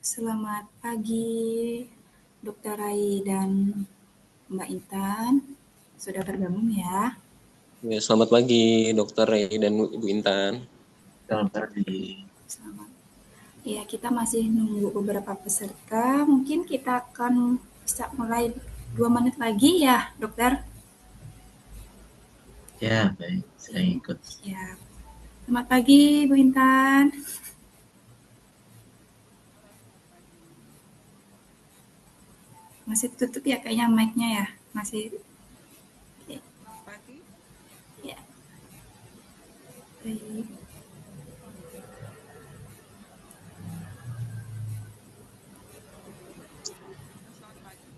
Selamat pagi, Dr. Rai dan Mbak Intan. Sudah bergabung ya? Ya, selamat pagi, Dokter Ray dan Ibu Intan. Selamat pagi. Selamat. Ya, kita masih nunggu beberapa peserta. Mungkin kita akan bisa mulai 2 menit lagi ya, dokter? Ya, baik. Saya ikut. Siap. Selamat pagi, Bu Intan. Masih tutup ya kayaknya mic-nya ya? Masih. Pagi. Ya. Baik. Selamat pagi.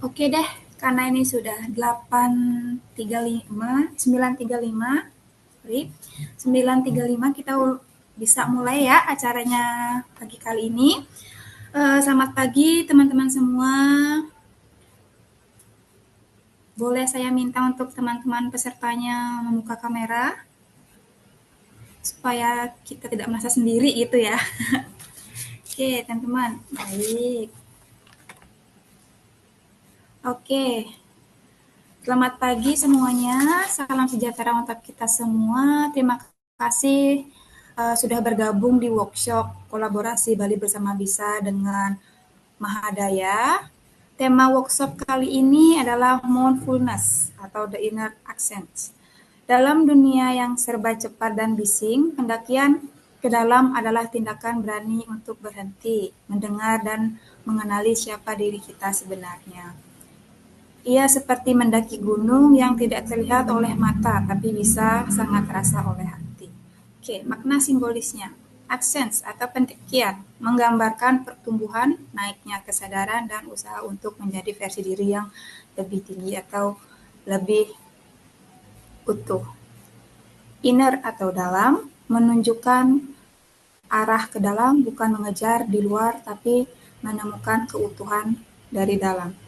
Oke deh, karena ini sudah 9.35, sorry, 9.35 kita bisa mulai ya acaranya pagi kali ini. Selamat pagi teman-teman semua. Boleh saya minta untuk teman-teman pesertanya membuka kamera supaya kita tidak merasa sendiri gitu ya. Oke, teman-teman. Baik. Oke. Selamat pagi semuanya. Salam sejahtera untuk kita semua. Terima kasih sudah bergabung di workshop kolaborasi Bali Bersama Bisa dengan Mahadaya. Tema workshop kali ini adalah mindfulness atau the inner accent. Dalam dunia yang serba cepat dan bising, pendakian ke dalam adalah tindakan berani untuk berhenti, mendengar dan mengenali siapa diri kita sebenarnya. Ia seperti mendaki gunung yang tidak terlihat oleh mata, tapi bisa sangat terasa oleh hati. Oke, makna simbolisnya. Accents atau pendakian menggambarkan pertumbuhan, naiknya kesadaran, dan usaha untuk menjadi versi diri yang lebih tinggi atau lebih utuh. Inner atau dalam menunjukkan arah ke dalam, bukan mengejar di luar, tapi menemukan keutuhan dari dalam.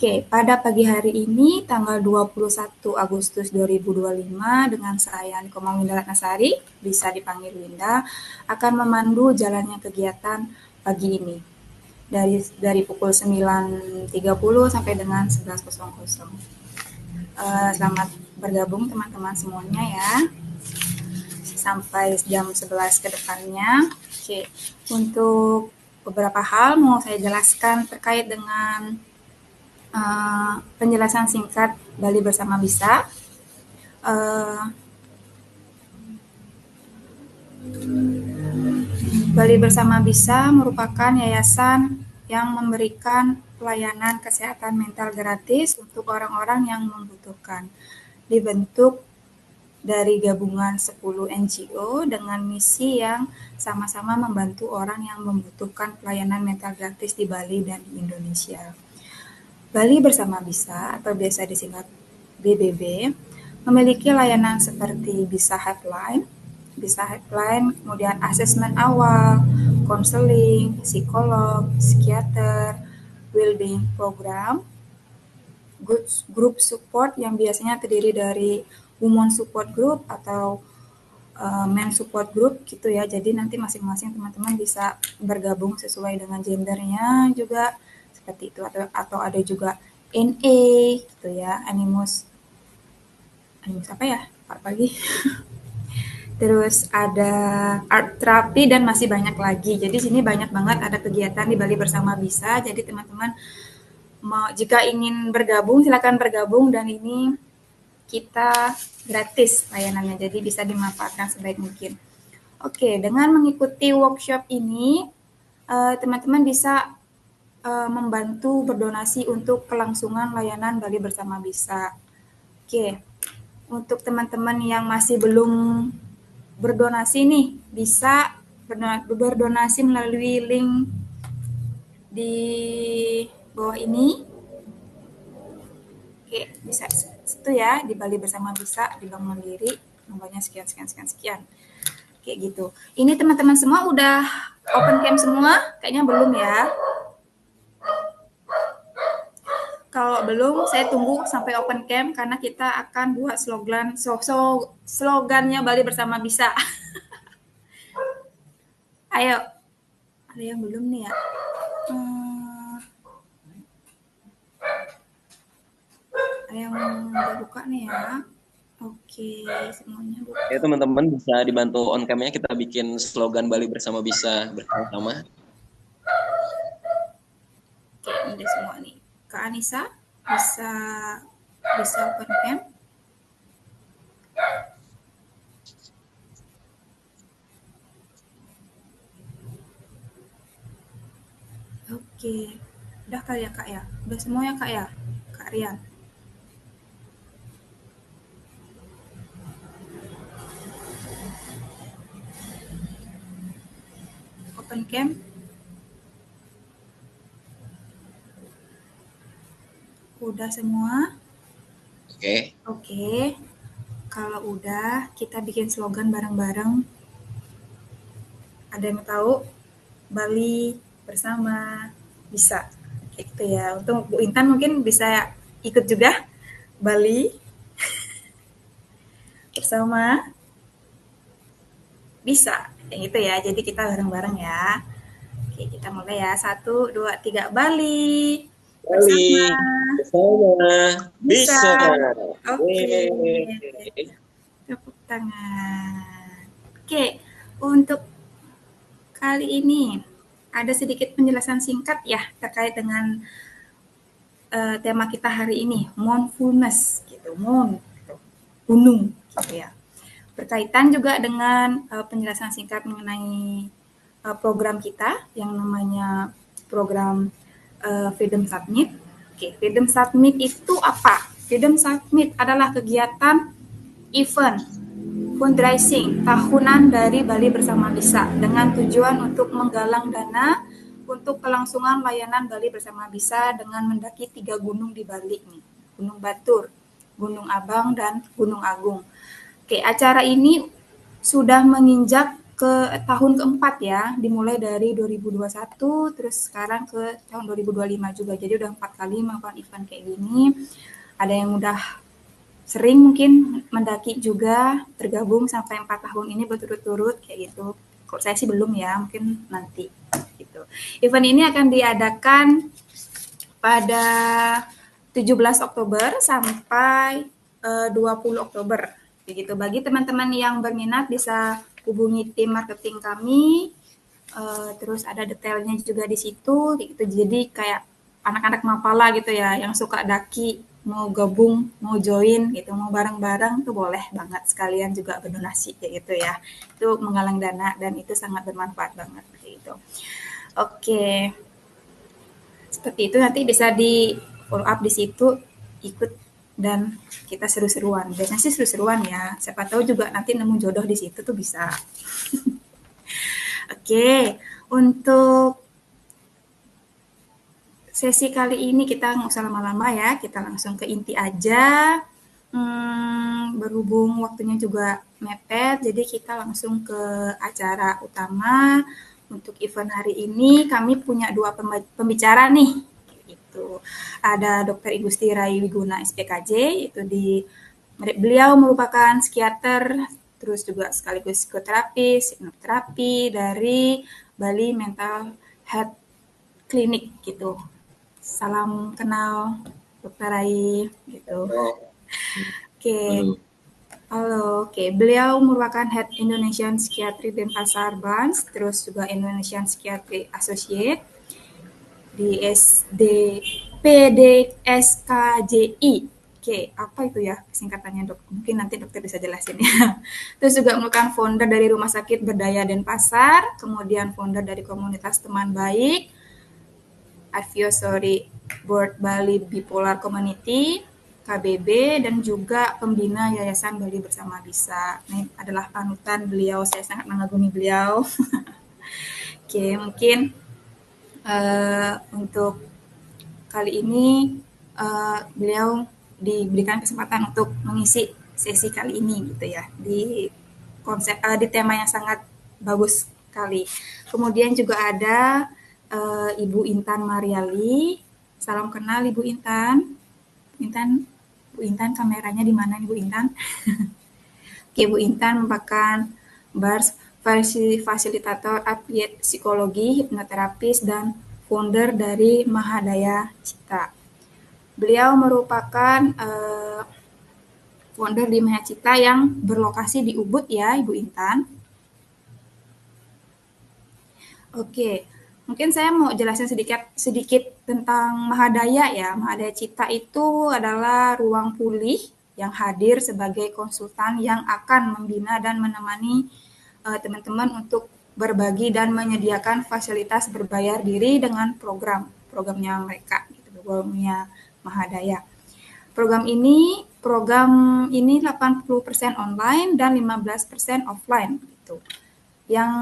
Oke, pada pagi hari ini, tanggal 21 Agustus 2025, dengan saya Nikomang Winda Ratnasari, bisa dipanggil Winda, akan memandu jalannya kegiatan pagi ini. Dari pukul 9.30 sampai dengan 11.00. Selamat bergabung teman-teman semuanya ya. Sampai jam 11 ke depannya. Oke, untuk beberapa hal mau saya jelaskan terkait dengan penjelasan singkat Bali Bersama Bisa. Bali Bersama Bisa merupakan yayasan yang memberikan pelayanan kesehatan mental gratis untuk orang-orang yang membutuhkan. Dibentuk dari gabungan 10 NGO dengan misi yang sama-sama membantu orang yang membutuhkan pelayanan mental gratis di Bali dan di Indonesia. Bali Bersama Bisa atau biasa disingkat BBB memiliki layanan seperti Bisa Helpline, kemudian asesmen awal, konseling, psikolog, psikiater, well-being program, group support yang biasanya terdiri dari women support group atau men support group gitu ya. Jadi nanti masing-masing teman-teman bisa bergabung sesuai dengan gendernya juga seperti itu, atau ada juga NA gitu ya, animus apa ya Pak Pagi. Terus ada art terapi dan masih banyak lagi. Jadi sini banyak banget ada kegiatan di Bali Bersama Bisa. Jadi teman-teman jika ingin bergabung silakan bergabung, dan ini kita gratis layanannya. Jadi bisa dimanfaatkan sebaik mungkin. Oke, dengan mengikuti workshop ini teman-teman bisa membantu berdonasi untuk kelangsungan layanan Bali Bersama Bisa. Oke, untuk teman-teman yang masih belum berdonasi nih, bisa berdonasi melalui link di bawah ini. Oke, bisa itu ya, di Bali Bersama Bisa, di Bank Mandiri, nomornya sekian. Kayak gitu. Ini teman-teman semua udah open cam semua? Kayaknya belum ya. Kalau belum, saya tunggu sampai open cam karena kita akan buat slogannya Bali Bersama Bisa. Ayo, ada yang belum nih ya? Ada yang udah buka nih ya? Oke, semuanya buka. Ya teman-teman bisa dibantu on cam-nya, kita bikin slogan Bali Bersama Bisa bersama-sama. Oke, ini udah semua nih. Kak Anissa bisa open cam? Oke, udah kali ya Kak ya? Udah semua ya Kak ya? Kak Rian. Open cam? Udah semua? Oke. Oke. Kalau udah, kita bikin slogan bareng-bareng. Ada yang tahu? Bali Bersama Bisa. Kayak gitu ya. Untuk Bu Intan mungkin bisa ikut juga. Bali Bersama Bisa. Kayak gitu ya. Jadi kita bareng-bareng ya. Oke, kita mulai ya. 1, 2, 3. Bali Bersama Bisa. Oke. Tepuk tangan. Oke, untuk kali ini ada sedikit penjelasan singkat ya terkait dengan tema kita hari ini, mindfulness gitu, gunung gitu ya. Berkaitan juga dengan penjelasan singkat mengenai program kita yang namanya program Freedom Summit. Oke, Freedom Summit itu apa? Freedom Summit adalah kegiatan event fundraising tahunan dari Bali Bersama Bisa dengan tujuan untuk menggalang dana untuk kelangsungan layanan Bali Bersama Bisa dengan mendaki 3 gunung di Bali nih. Gunung Batur, Gunung Abang, dan Gunung Agung. Oke, acara ini sudah menginjak ke tahun keempat ya, dimulai dari 2021, terus sekarang ke tahun 2025 juga. Jadi udah 4 kali melakukan event kayak gini. Ada yang udah sering mungkin mendaki juga, tergabung sampai 4 tahun ini berturut-turut kayak gitu. Kok saya sih belum ya, mungkin nanti gitu. Event ini akan diadakan pada 17 Oktober sampai 20 Oktober. Begitu. Bagi teman-teman yang berminat bisa hubungi tim marketing kami. Terus ada detailnya juga di situ gitu. Jadi kayak anak-anak Mapala gitu ya yang suka daki, mau gabung, mau join gitu, mau bareng-bareng tuh boleh banget, sekalian juga berdonasi kayak gitu ya. Itu menggalang dana dan itu sangat bermanfaat banget gitu. Oke. Seperti itu, nanti bisa di follow up di situ, ikut dan kita seru-seruan. Biasanya sih seru-seruan ya. Siapa tahu juga nanti nemu jodoh di situ tuh bisa. Oke, untuk sesi kali ini kita nggak usah lama-lama ya, kita langsung ke inti aja. Berhubung waktunya juga mepet, jadi kita langsung ke acara utama. Untuk event hari ini kami punya 2 pembicara nih. Gitu. Ada Dr. Igusti Rai Wiguna SPKJ, itu beliau merupakan psikiater, terus juga sekaligus psikoterapis, hipnoterapi dari Bali Mental Health Clinic gitu. Salam kenal Dr. Rai gitu. Oke. Halo. Halo, oke. Beliau merupakan Head Indonesian Psychiatry Denpasar Bans, terus juga Indonesian Psychiatry Associate di PDSKJI. Oke, apa itu ya singkatannya dok? Mungkin nanti dokter bisa jelasin ya. Terus juga merupakan founder dari Rumah Sakit Berdaya Denpasar, kemudian founder dari komunitas teman baik, Advisory Board Bali Bipolar Community, KBB, dan juga pembina Yayasan Bali Bersama Bisa. Ini adalah panutan beliau, saya sangat mengagumi beliau. Oke, mungkin untuk kali ini beliau diberikan kesempatan untuk mengisi sesi kali ini gitu ya, di konsep di tema yang sangat bagus sekali. Kemudian juga ada Ibu Intan Mariali. Salam kenal Ibu Intan. Bu Intan kameranya di mana Ibu Intan? Oke, Bu Intan merupakan BARS fasilitator atlet psikologi, hipnoterapis, dan founder dari Mahadaya Cita. Beliau merupakan founder di Mahadaya Cita yang berlokasi di Ubud ya, Ibu Intan. Oke, mungkin saya mau jelasin sedikit tentang Mahadaya ya. Mahadaya Cita itu adalah ruang pulih yang hadir sebagai konsultan yang akan membina dan menemani teman-teman untuk berbagi dan menyediakan fasilitas berbayar diri dengan programnya mereka, gitu, programnya Mahadaya. Program ini 80% online dan 15% offline gitu. Yang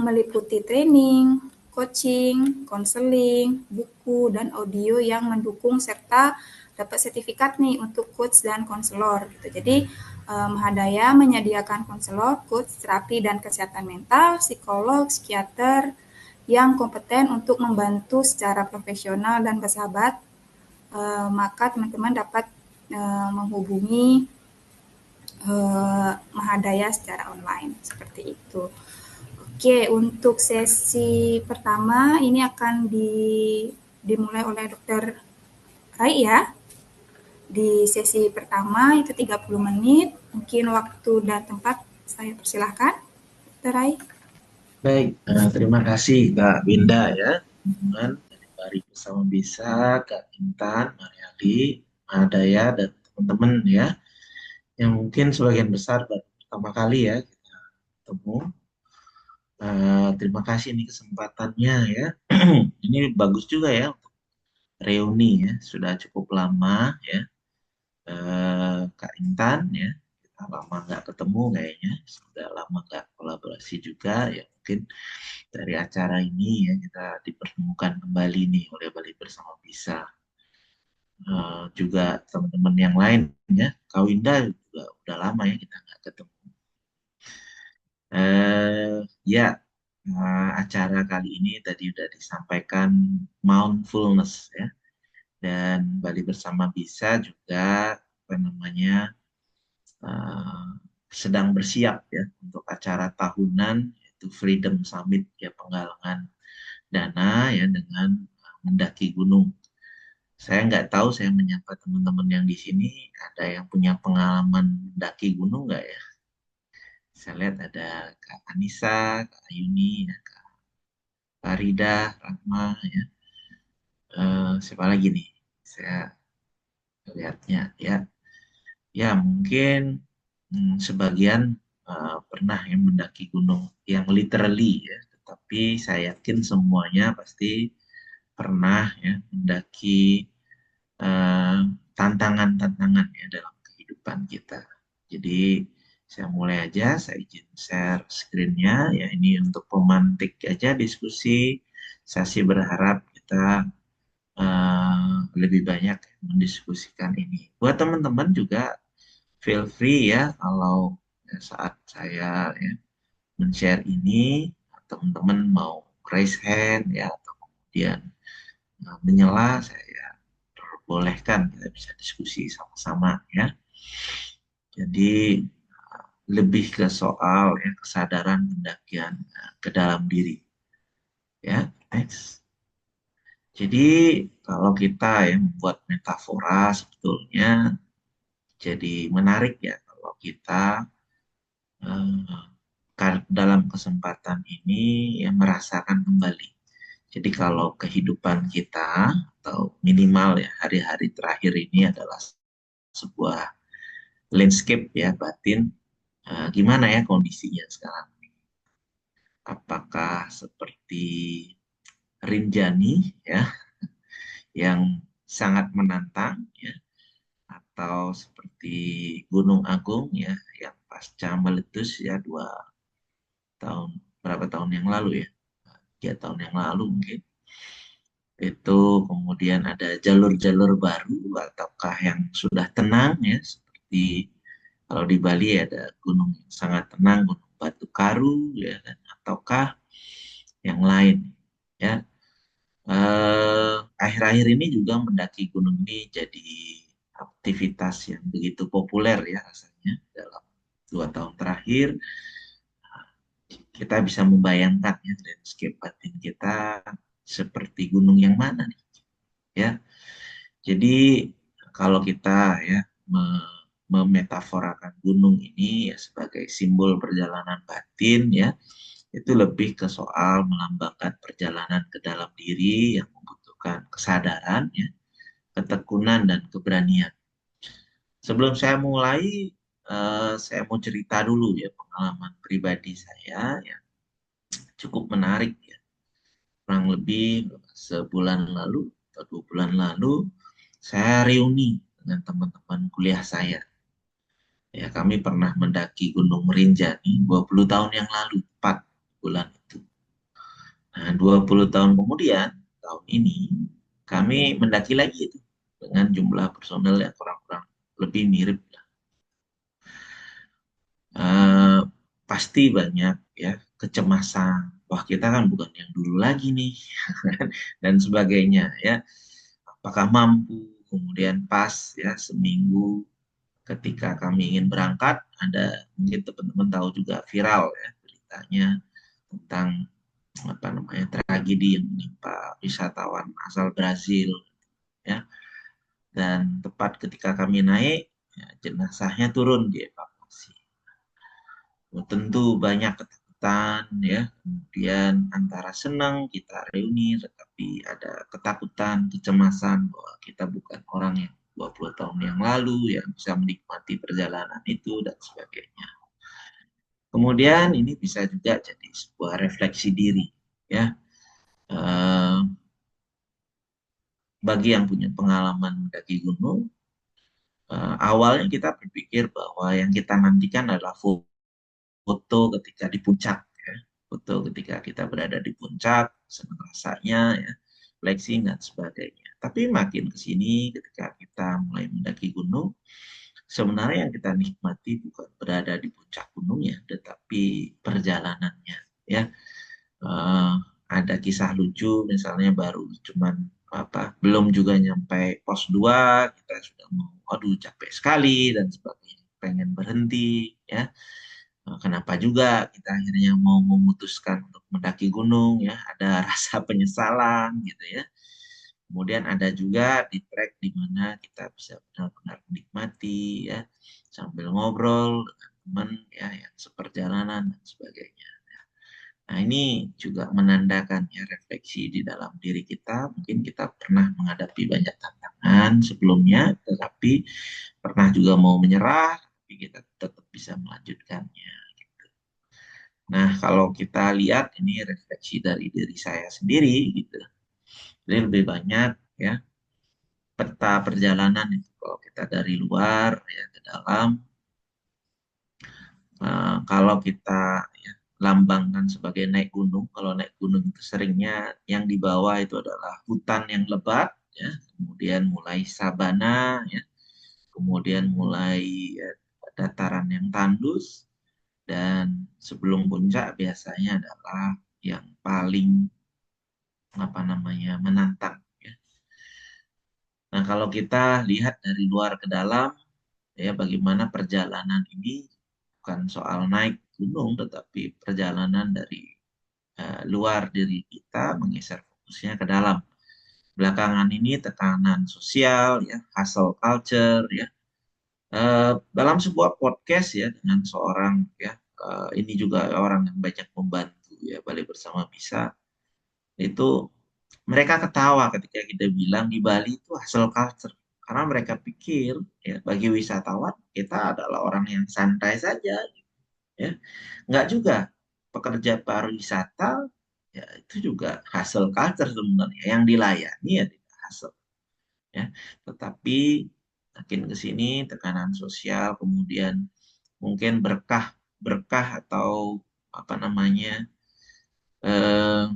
meliputi training, coaching, konseling, buku, dan audio yang mendukung serta dapat sertifikat nih untuk coach dan konselor gitu. Jadi Mahadaya menyediakan konselor, coach, terapi dan kesehatan mental, psikolog, psikiater yang kompeten untuk membantu secara profesional dan bersahabat. Maka teman-teman dapat menghubungi Mahadaya secara online seperti itu. Oke, untuk sesi pertama ini akan dimulai oleh Dr. Rai ya. Di sesi pertama itu 30 menit, mungkin waktu dan tempat saya persilahkan, Dr. Rai. Baik, terima kasih Kak Winda ya, teman-teman dari Bali Bersama Bisa, Kak Intan, Mariali, Mahadaya, dan teman-teman ya, yang mungkin sebagian besar baru pertama kali ya kita ketemu. Terima kasih ini kesempatannya ya. Ini bagus juga ya untuk reuni ya, sudah cukup lama ya. Kak Intan ya, kita lama nggak ketemu kayaknya, sudah lama nggak kolaborasi juga ya, mungkin dari acara ini ya kita dipertemukan kembali nih oleh Bali Bersama Bisa. Juga teman-teman yang lain ya, Kak Winda juga udah lama ya kita nggak ketemu. Ya, acara kali ini tadi udah disampaikan mindfulness ya, dan Bali Bersama Bisa juga apa namanya sedang bersiap ya untuk acara tahunan yaitu Freedom Summit ya, penggalangan dana ya dengan mendaki gunung. Saya nggak tahu, saya menyapa teman-teman yang di sini ada yang punya pengalaman mendaki gunung nggak ya? Saya lihat ada Kak Anissa, Kak Ayuni, ya, Kak Farida, Rahma ya. Siapa lagi nih? Saya lihatnya ya. Ya mungkin sebagian pernah yang mendaki gunung yang literally ya, tetapi saya yakin semuanya pasti pernah ya mendaki tantangan-tantangan ya dalam kehidupan kita. Jadi saya mulai aja, saya izin share screen-nya ya, ini untuk pemantik aja diskusi. Saya sih berharap kita lebih banyak mendiskusikan ini. Buat teman-teman juga feel free ya kalau saat saya ya men-share ini teman-teman mau raise hand ya atau kemudian menyela, saya perbolehkan kita bisa diskusi sama-sama ya. Jadi lebih ke soal ya kesadaran pendakian ke dalam diri ya. Next. Jadi kalau kita ya membuat metafora sebetulnya jadi menarik ya kalau kita dalam kesempatan ini ya merasakan kembali. Jadi kalau kehidupan kita atau minimal ya hari-hari terakhir ini adalah sebuah landscape ya batin, gimana ya kondisinya sekarang? Apakah seperti Rinjani ya yang sangat menantang ya, atau seperti Gunung Agung ya yang pasca meletus ya berapa tahun yang lalu ya, 3 tahun yang lalu mungkin. Itu kemudian ada jalur-jalur baru ataukah yang sudah tenang ya, seperti kalau di Bali ada gunung yang sangat tenang, Gunung Batu Karu ya, dan ataukah yang lain ya. Akhir-akhir ini juga mendaki gunung ini jadi aktivitas yang begitu populer ya rasanya dalam 2 tahun terakhir. Kita bisa membayangkan ya landscape batin kita seperti gunung yang mana nih ya. Jadi kalau kita ya memetaforakan gunung ini ya sebagai simbol perjalanan batin ya, itu lebih ke soal melambangkan perjalanan ke dalam diri yang membutuhkan kesadaran ya, ketekunan dan keberanian. Sebelum saya mulai, saya mau cerita dulu ya pengalaman pribadi saya yang cukup menarik ya. Kurang lebih sebulan lalu atau 2 bulan lalu, saya reuni dengan teman-teman kuliah saya. Ya, kami pernah mendaki Gunung Rinjani 20 tahun yang lalu, 4 bulan itu. Nah, 20 tahun kemudian, tahun ini, kami mendaki lagi itu dengan jumlah personel yang kurang-kurang lebih mirip. Uh, Pasti banyak ya kecemasan. Wah, kita kan bukan yang dulu lagi nih, dan sebagainya ya. Apakah mampu? Kemudian pas ya seminggu ketika kami ingin berangkat, ada mungkin teman-teman tahu juga viral ya beritanya tentang apa namanya tragedi yang menimpa wisatawan asal Brazil ya. Dan tepat ketika kami naik, ya, jenazahnya turun di evakuasi. Tentu banyak ketakutan ya, kemudian antara senang kita reuni, tetapi ada ketakutan, kecemasan bahwa kita bukan orang yang 20 tahun yang lalu yang bisa menikmati perjalanan itu dan sebagainya. Kemudian ini bisa juga jadi sebuah refleksi diri ya. Bagi yang punya pengalaman mendaki gunung, awalnya kita berpikir bahwa yang kita nantikan adalah foto ketika di puncak ya. Foto ketika kita berada di puncak, senang rasanya ya, flexing dan sebagainya. Tapi makin ke sini ketika kita mulai mendaki gunung, sebenarnya yang kita nikmati bukan berada di puncak gunungnya, tetapi perjalanannya ya. Uh, ada kisah lucu misalnya baru cuman belum juga nyampe pos 2 kita sudah mau aduh capek sekali dan sebagainya, pengen berhenti ya. Kenapa juga kita akhirnya mau memutuskan untuk mendaki gunung ya, ada rasa penyesalan gitu ya. Kemudian ada juga di trek di mana kita bisa benar-benar menikmati ya sambil ngobrol dengan teman ya yang seperjalanan dan sebagainya. Nah, ini juga menandakan ya refleksi di dalam diri kita. Mungkin kita pernah menghadapi banyak tantangan sebelumnya, tetapi pernah juga mau menyerah, tapi kita tetap bisa melanjutkannya. Gitu. Nah, kalau kita lihat ini refleksi dari diri saya sendiri, gitu. Jadi lebih banyak ya peta perjalanan itu kalau kita dari luar ya ke dalam, kalau kita ya, lambangkan sebagai naik gunung, kalau naik gunung itu seringnya yang di bawah itu adalah hutan yang lebat, ya, kemudian mulai sabana, ya, kemudian mulai ya, dataran yang tandus, dan sebelum puncak biasanya adalah yang paling apa namanya menantang. Ya. Nah, kalau kita lihat dari luar ke dalam, ya bagaimana perjalanan ini bukan soal naik gunung, tetapi perjalanan dari luar diri kita menggeser fokusnya ke dalam. Belakangan ini tekanan sosial, ya, hustle culture, ya. Dalam sebuah podcast ya dengan seorang ya ini juga orang yang banyak membantu ya Bali Bersama Bisa, itu mereka ketawa ketika kita bilang di Bali itu hustle culture, karena mereka pikir ya bagi wisatawan kita adalah orang yang santai saja, ya nggak juga. Pekerja pariwisata ya itu juga hustle culture sebenarnya, yang dilayani ya tidak hustle, ya, tetapi makin ke sini tekanan sosial, kemudian mungkin berkah berkah atau apa namanya eh,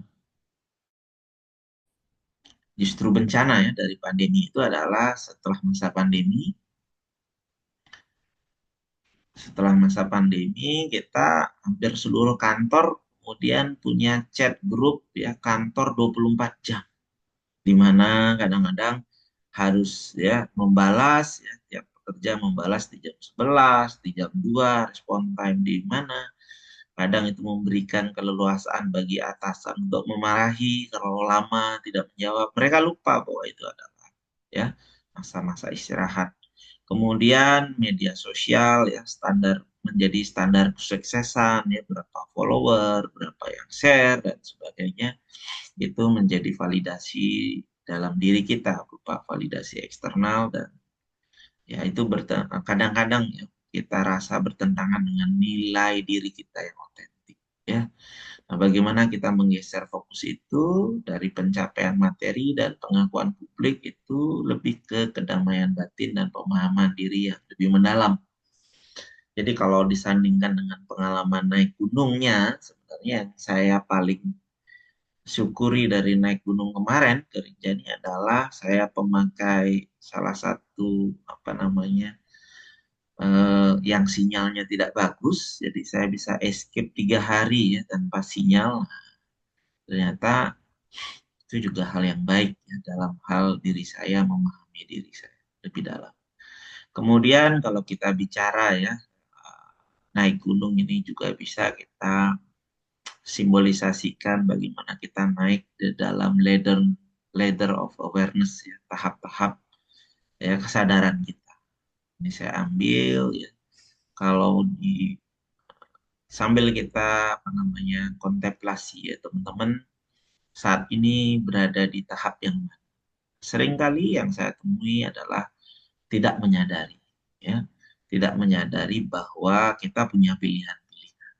justru bencana ya dari pandemi itu adalah setelah masa pandemi kita hampir seluruh kantor kemudian punya chat grup ya kantor 24 jam, di mana kadang-kadang harus ya membalas ya tiap pekerja membalas di jam 11, di jam 2, respon time di mana. Kadang itu memberikan keleluasaan bagi atasan untuk memarahi kalau lama tidak menjawab. Mereka lupa bahwa itu adalah ya masa-masa istirahat. Kemudian media sosial ya menjadi standar kesuksesan ya, berapa follower, berapa yang share dan sebagainya, itu menjadi validasi dalam diri kita berupa validasi eksternal, dan ya itu kadang-kadang ya kita rasa bertentangan dengan nilai diri kita yang otentik, ya. Nah, bagaimana kita menggeser fokus itu dari pencapaian materi dan pengakuan publik itu lebih ke kedamaian batin dan pemahaman diri yang lebih mendalam. Jadi kalau disandingkan dengan pengalaman naik gunungnya, sebenarnya yang saya paling syukuri dari naik gunung kemarin ke Rinjani adalah saya pemakai salah satu apa namanya yang sinyalnya tidak bagus, jadi saya bisa escape 3 hari ya tanpa sinyal. Ternyata itu juga hal yang baik ya, dalam hal diri saya memahami diri saya lebih dalam. Kemudian kalau kita bicara ya naik gunung ini juga bisa kita simbolisasikan bagaimana kita naik di dalam ladder of awareness ya, tahap-tahap ya kesadaran kita. Ini saya ambil ya, kalau di sambil kita apa namanya kontemplasi ya teman-teman saat ini berada di tahap yang mana. Seringkali yang saya temui adalah tidak menyadari ya, tidak menyadari bahwa kita punya pilihan-pilihan.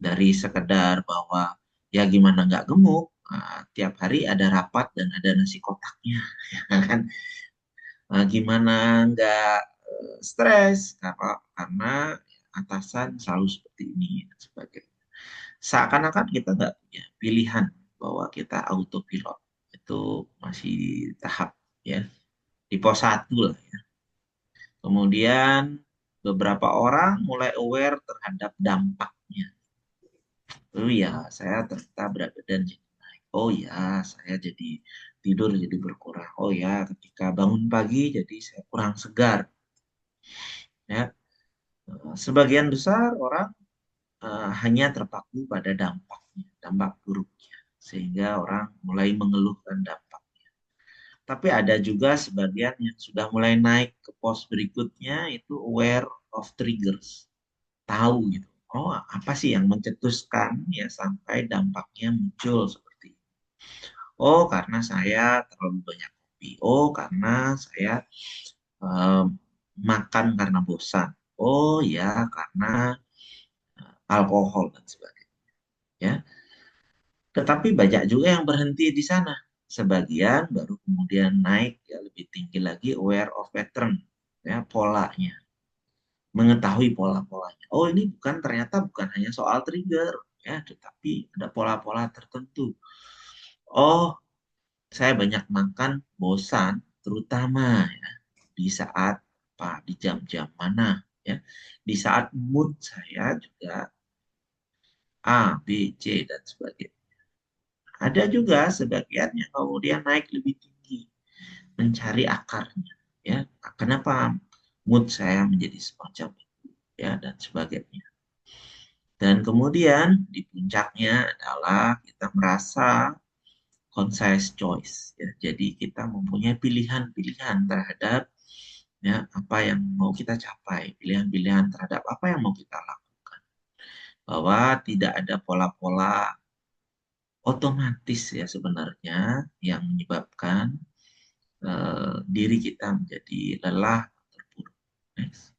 Dari sekedar bahwa ya gimana nggak gemuk, nah, tiap hari ada rapat dan ada nasi kotaknya, ya kan? Nah, gimana nggak stres karena atasan selalu seperti ini dan sebagainya. Seakan-akan kita nggak punya pilihan, bahwa kita autopilot itu masih di tahap ya di pos 1 lah ya. Kemudian beberapa orang mulai aware terhadap dampaknya. Oh ya, saya ternyata berat badan jadi naik. Oh ya, saya jadi tidur jadi berkurang. Oh ya, ketika bangun pagi jadi saya kurang segar. Ya, sebagian besar orang hanya terpaku pada dampaknya, dampak buruknya, sehingga orang mulai mengeluhkan dampaknya. Tapi ada juga sebagian yang sudah mulai naik ke pos berikutnya, itu aware of triggers, tahu gitu. Oh, apa sih yang mencetuskan ya sampai dampaknya muncul seperti ini? Oh, karena saya terlalu banyak kopi. Oh, karena saya eh, makan karena bosan. Oh ya, karena alkohol dan sebagainya. Ya, tetapi banyak juga yang berhenti di sana. sebagian, baru kemudian naik ya lebih tinggi lagi aware of pattern, ya polanya, mengetahui pola-polanya. Oh, ini ternyata bukan hanya soal trigger ya, tetapi ada pola-pola tertentu. Oh, saya banyak makan, bosan, terutama ya di saat apa, di jam-jam mana ya, di saat mood saya juga A, B, C dan sebagainya. Ada juga sebagian yang kemudian naik lebih tinggi, mencari akarnya ya. Kenapa mood saya menjadi semacam itu ya dan sebagainya. Dan kemudian di puncaknya adalah kita merasa concise choice ya. Jadi kita mempunyai pilihan-pilihan terhadap ya apa yang mau kita capai, pilihan-pilihan terhadap apa yang mau kita lakukan. Bahwa tidak ada pola-pola otomatis ya sebenarnya yang menyebabkan diri kita menjadi lelah, terpuruk. Next.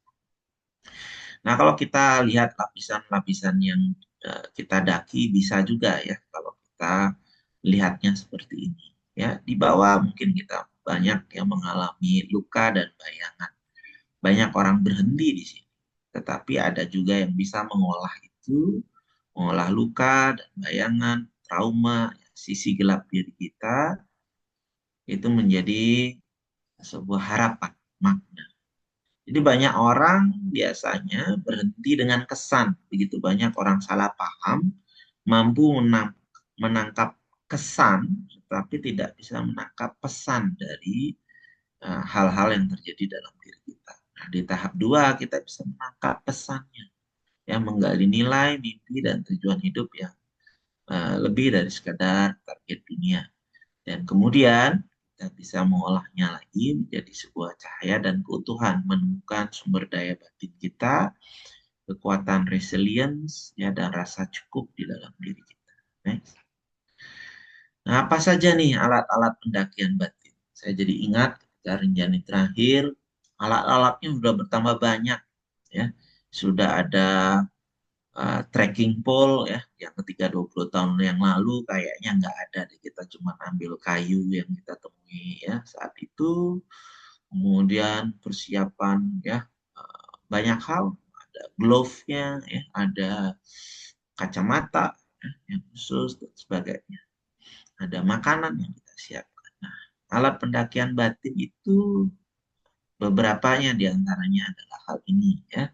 Nah, kalau kita lihat lapisan-lapisan yang kita daki, bisa juga ya kalau kita lihatnya seperti ini. Ya, di bawah mungkin kita banyak yang mengalami luka dan bayangan. Banyak orang berhenti di sini. Tetapi ada juga yang bisa mengolah itu, mengolah luka dan bayangan, trauma, sisi gelap diri kita, itu menjadi sebuah harapan, makna. Jadi banyak orang biasanya berhenti dengan kesan. Begitu banyak orang salah paham, mampu menangkap kesan, tetapi tidak bisa menangkap pesan dari hal-hal yang terjadi dalam diri kita. Nah, di tahap 2 kita bisa menangkap pesannya, yang menggali nilai, mimpi, dan tujuan hidup yang lebih dari sekadar target dunia. Dan kemudian kita bisa mengolahnya lagi menjadi sebuah cahaya dan keutuhan, menemukan sumber daya batin kita, kekuatan resilience, ya, dan rasa cukup di dalam diri kita. Next. Nah, apa saja nih alat-alat pendakian batin? Saya jadi ingat ketika Rinjani terakhir, alat-alatnya sudah bertambah banyak. Ya. Sudah ada trekking pole ya, yang ketika 20 tahun yang lalu kayaknya nggak ada deh, kita cuma ambil kayu yang kita temui ya saat itu. Kemudian persiapan ya, banyak hal, ada glove-nya ya, ada kacamata ya, yang khusus dan sebagainya. Ada makanan yang kita siapkan. Nah, alat pendakian batin itu beberapanya diantaranya adalah hal ini ya.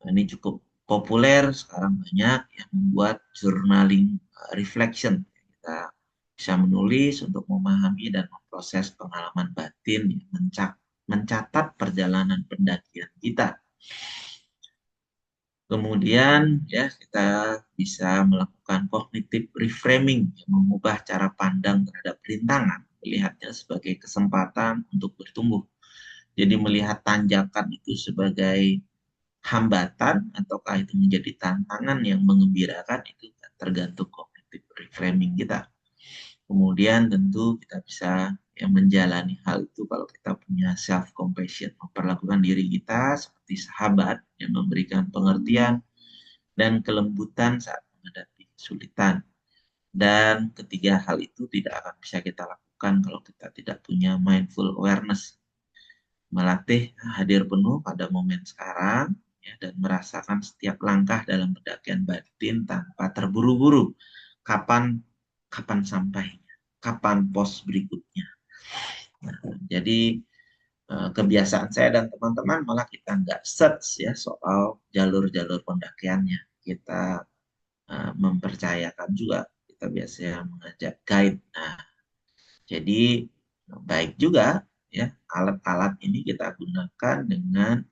Ini cukup populer sekarang, banyak yang membuat journaling reflection. Kita bisa menulis untuk memahami dan memproses pengalaman batin, mencatat perjalanan pendakian kita. Kemudian ya kita bisa melakukan cognitive reframing, yang mengubah cara pandang terhadap rintangan, melihatnya sebagai kesempatan untuk bertumbuh. Jadi melihat tanjakan itu sebagai hambatan ataukah itu menjadi tantangan yang mengembirakan, itu tergantung cognitive reframing kita. Kemudian tentu kita bisa menjalani hal itu kalau kita punya self compassion, memperlakukan diri kita seperti sahabat yang memberikan pengertian dan kelembutan saat menghadapi kesulitan. Dan ketiga hal itu tidak akan bisa kita lakukan kalau kita tidak punya mindful awareness, melatih hadir penuh pada momen sekarang ya, dan merasakan setiap langkah dalam pendakian batin tanpa terburu-buru. Kapan sampainya, kapan pos berikutnya. Nah, jadi kebiasaan saya dan teman-teman malah kita nggak search ya soal jalur-jalur pendakiannya. Kita mempercayakan juga, kita biasanya mengajak guide. Nah, jadi baik juga ya alat-alat ini kita gunakan dengan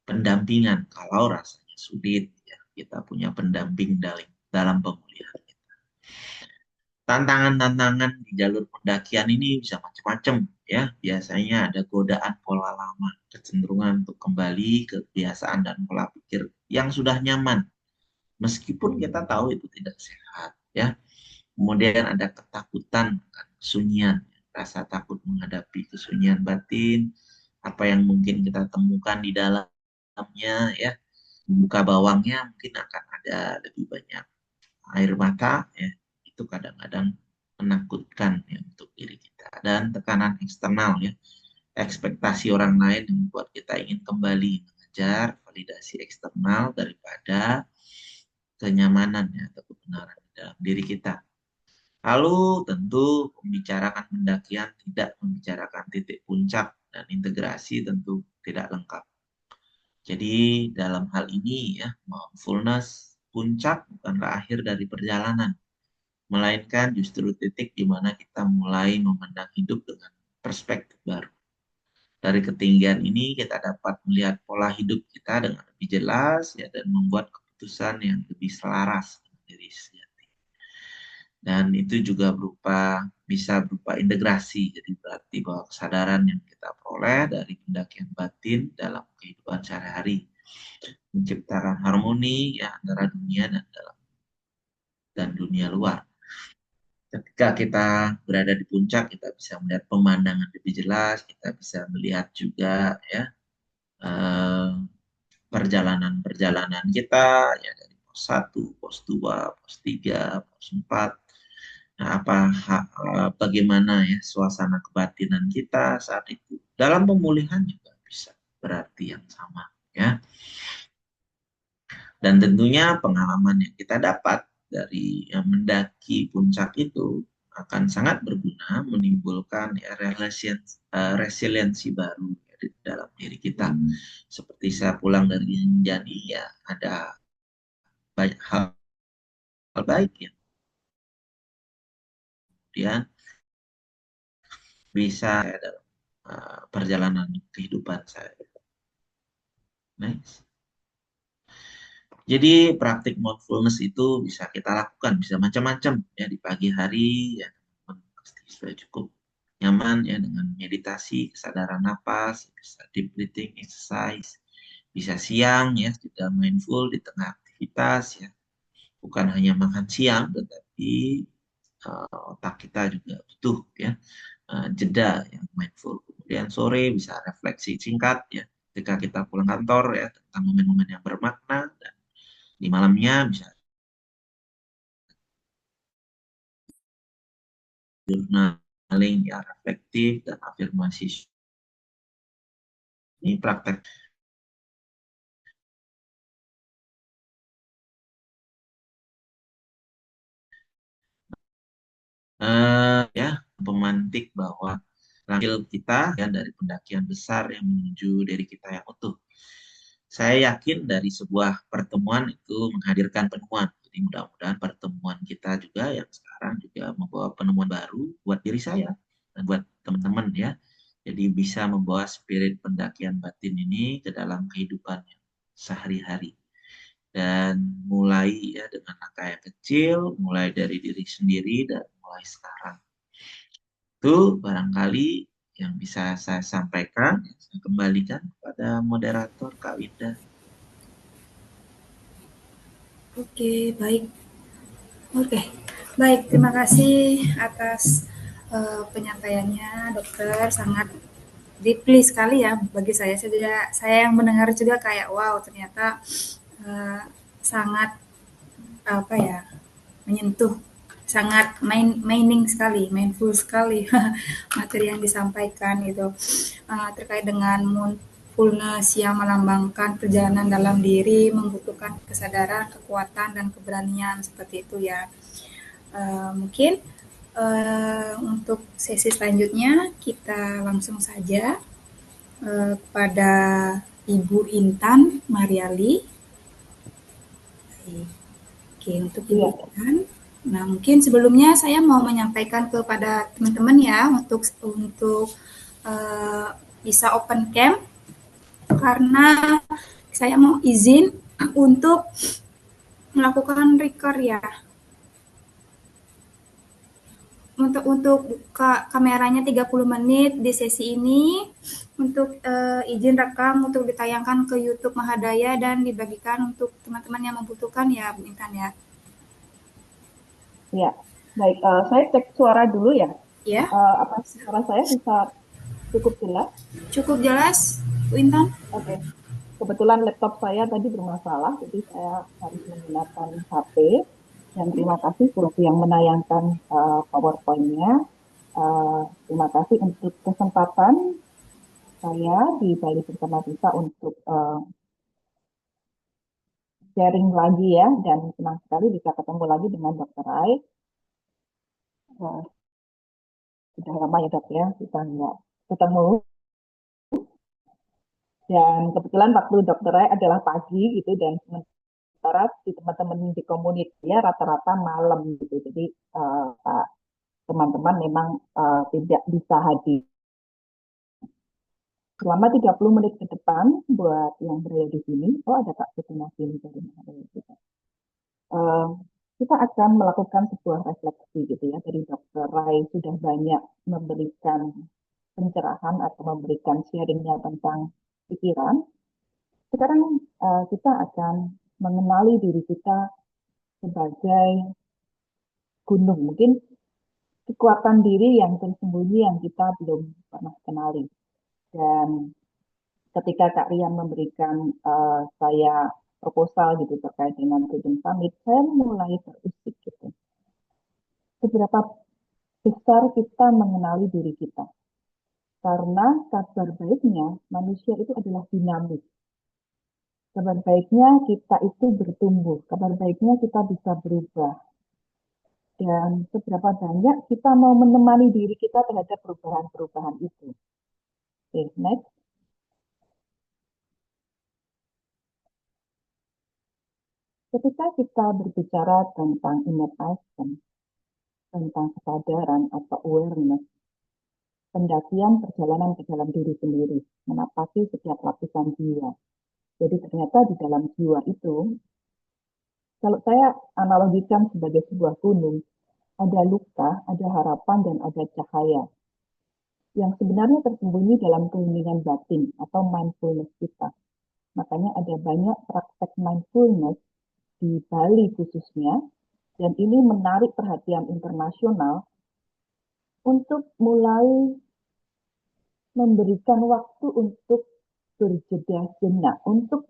pendampingan kalau rasanya sulit ya, kita punya pendamping dalam pemulihan. Tantangan-tantangan di jalur pendakian ini bisa macam-macam ya. Biasanya ada godaan pola lama, kecenderungan untuk kembali ke kebiasaan dan pola pikir yang sudah nyaman, meskipun kita tahu itu tidak sehat ya. Kemudian ada ketakutan akan kesunyian, rasa takut menghadapi kesunyian batin, apa yang mungkin kita temukan di dalamnya ya. Buka bawangnya mungkin akan ada lebih banyak air mata ya. Itu kadang-kadang menakutkan ya untuk dan tekanan eksternal ya. Ekspektasi orang lain yang membuat kita ingin kembali mengejar validasi eksternal daripada kenyamanan ya, atau kebenaran di dalam diri kita. Lalu tentu membicarakan pendakian tidak membicarakan titik puncak dan integrasi tentu tidak lengkap. Jadi dalam hal ini ya, mindfulness puncak bukanlah akhir dari perjalanan, melainkan justru titik di mana kita mulai memandang hidup dengan perspektif baru. Dari ketinggian ini kita dapat melihat pola hidup kita dengan lebih jelas ya, dan membuat keputusan yang lebih selaras dengan diri sendiri. Dan itu juga bisa berupa integrasi. Jadi berarti bahwa kesadaran yang kita peroleh dari pendakian batin dalam kehidupan sehari-hari menciptakan harmoni ya, antara dunia dan dunia luar. Ketika kita berada di puncak, kita bisa melihat pemandangan lebih jelas, kita bisa melihat juga ya perjalanan-perjalanan kita ya, dari pos 1, pos 2, pos 3, pos 4. Nah, bagaimana ya suasana kebatinan kita saat itu. Dalam pemulihan juga bisa berarti yang sama ya. Dan tentunya pengalaman yang kita dapat dari yang mendaki puncak itu akan sangat berguna menimbulkan ya, resiliensi baru ya, di dalam diri kita. Seperti saya pulang dari Rinjani ya, ada banyak hal baik ya. Kemudian bisa ya, dalam perjalanan kehidupan saya. Next. Jadi praktik mindfulness itu bisa kita lakukan, bisa macam-macam ya di pagi hari ya, pasti sudah cukup nyaman ya dengan meditasi, kesadaran napas, bisa deep breathing exercise, bisa siang ya tidak mindful di tengah aktivitas ya, bukan hanya makan siang tetapi otak kita juga butuh ya jeda yang mindful. Kemudian sore bisa refleksi singkat ya ketika kita pulang kantor ya tentang momen-momen yang bermakna, dan di malamnya bisa journaling ya reflektif dan afirmasi. Ini praktek ya pemantik bahwa langkah kita ya dari pendakian besar yang menuju diri kita yang utuh. Saya yakin dari sebuah pertemuan itu menghadirkan penemuan. Jadi mudah-mudahan pertemuan kita juga yang sekarang juga membawa penemuan baru buat diri saya dan buat teman-teman ya. Jadi bisa membawa spirit pendakian batin ini ke dalam kehidupan sehari-hari. Dan mulai ya dengan langkah yang kecil, mulai dari diri sendiri dan mulai sekarang. Itu barangkali yang bisa saya sampaikan. Saya kembalikan kepada moderator Kak Winda. Oke, baik. Oke, baik. Terima kasih atas penyampaiannya, dokter. Sangat deeply sekali ya bagi saya. Saya yang mendengar juga kayak wow, ternyata sangat apa ya, menyentuh, sangat mining sekali, mindful sekali materi yang disampaikan itu terkait dengan mindfulness yang melambangkan perjalanan dalam diri, membutuhkan kesadaran, kekuatan, dan keberanian seperti itu ya. Mungkin untuk sesi selanjutnya kita langsung saja kepada Ibu Intan Mariali. Oke, untuk Ibu Intan. Nah, mungkin sebelumnya saya mau menyampaikan kepada teman-teman ya untuk bisa open cam karena saya mau izin untuk melakukan record ya. Untuk buka kameranya 30 menit di sesi ini, untuk izin rekam untuk ditayangkan ke YouTube Mahadaya dan dibagikan untuk teman-teman yang membutuhkan ya, Bu Intan ya. Ya, baik. Saya cek suara dulu ya. Ya. Apa suara saya bisa cukup jelas? Cukup jelas, Bu Intan. Oke. Kebetulan laptop saya tadi bermasalah, jadi saya harus menggunakan HP. Dan terima kasih untuk yang menayangkan PowerPoint-nya. Terima kasih untuk kesempatan saya di Bali Bersama Bisa untuk sharing lagi ya, dan senang sekali bisa ketemu lagi dengan Dr. Rai. Sudah lama ya dok ya, kita nggak ketemu. Dan kebetulan waktu Dr. Rai adalah pagi gitu, dan sementara di teman-teman di komunitas ya rata-rata malam gitu. Jadi teman-teman memang tidak bisa hadir. Selama 30 menit ke depan buat yang berada di sini, ada Kak Fitina sini dari kita. Kita akan melakukan sebuah refleksi gitu ya. Dari Dr. Rai sudah banyak memberikan pencerahan atau memberikan sharingnya tentang pikiran. Sekarang kita akan mengenali diri kita sebagai gunung. Mungkin kekuatan diri yang tersembunyi yang kita belum pernah kenali. Dan ketika Kak Rian memberikan saya proposal gitu terkait dengan Freedom Summit, saya mulai terusik gitu. Seberapa besar kita mengenali diri kita. Karena kabar baiknya manusia itu adalah dinamis. Kabar baiknya kita itu bertumbuh. Kabar baiknya kita bisa berubah. Dan seberapa banyak kita mau menemani diri kita terhadap perubahan-perubahan itu. Oke, next. Ketika kita berbicara tentang inner action, tentang kesadaran atau awareness, pendakian perjalanan ke dalam diri sendiri, menapaki setiap lapisan jiwa. Jadi ternyata di dalam jiwa itu, kalau saya analogikan sebagai sebuah gunung, ada luka, ada harapan, dan ada cahaya. Yang sebenarnya tersembunyi dalam keheningan batin atau mindfulness kita. Makanya ada banyak praktek mindfulness di Bali khususnya, dan ini menarik perhatian internasional untuk mulai memberikan waktu untuk berjeda jenak, untuk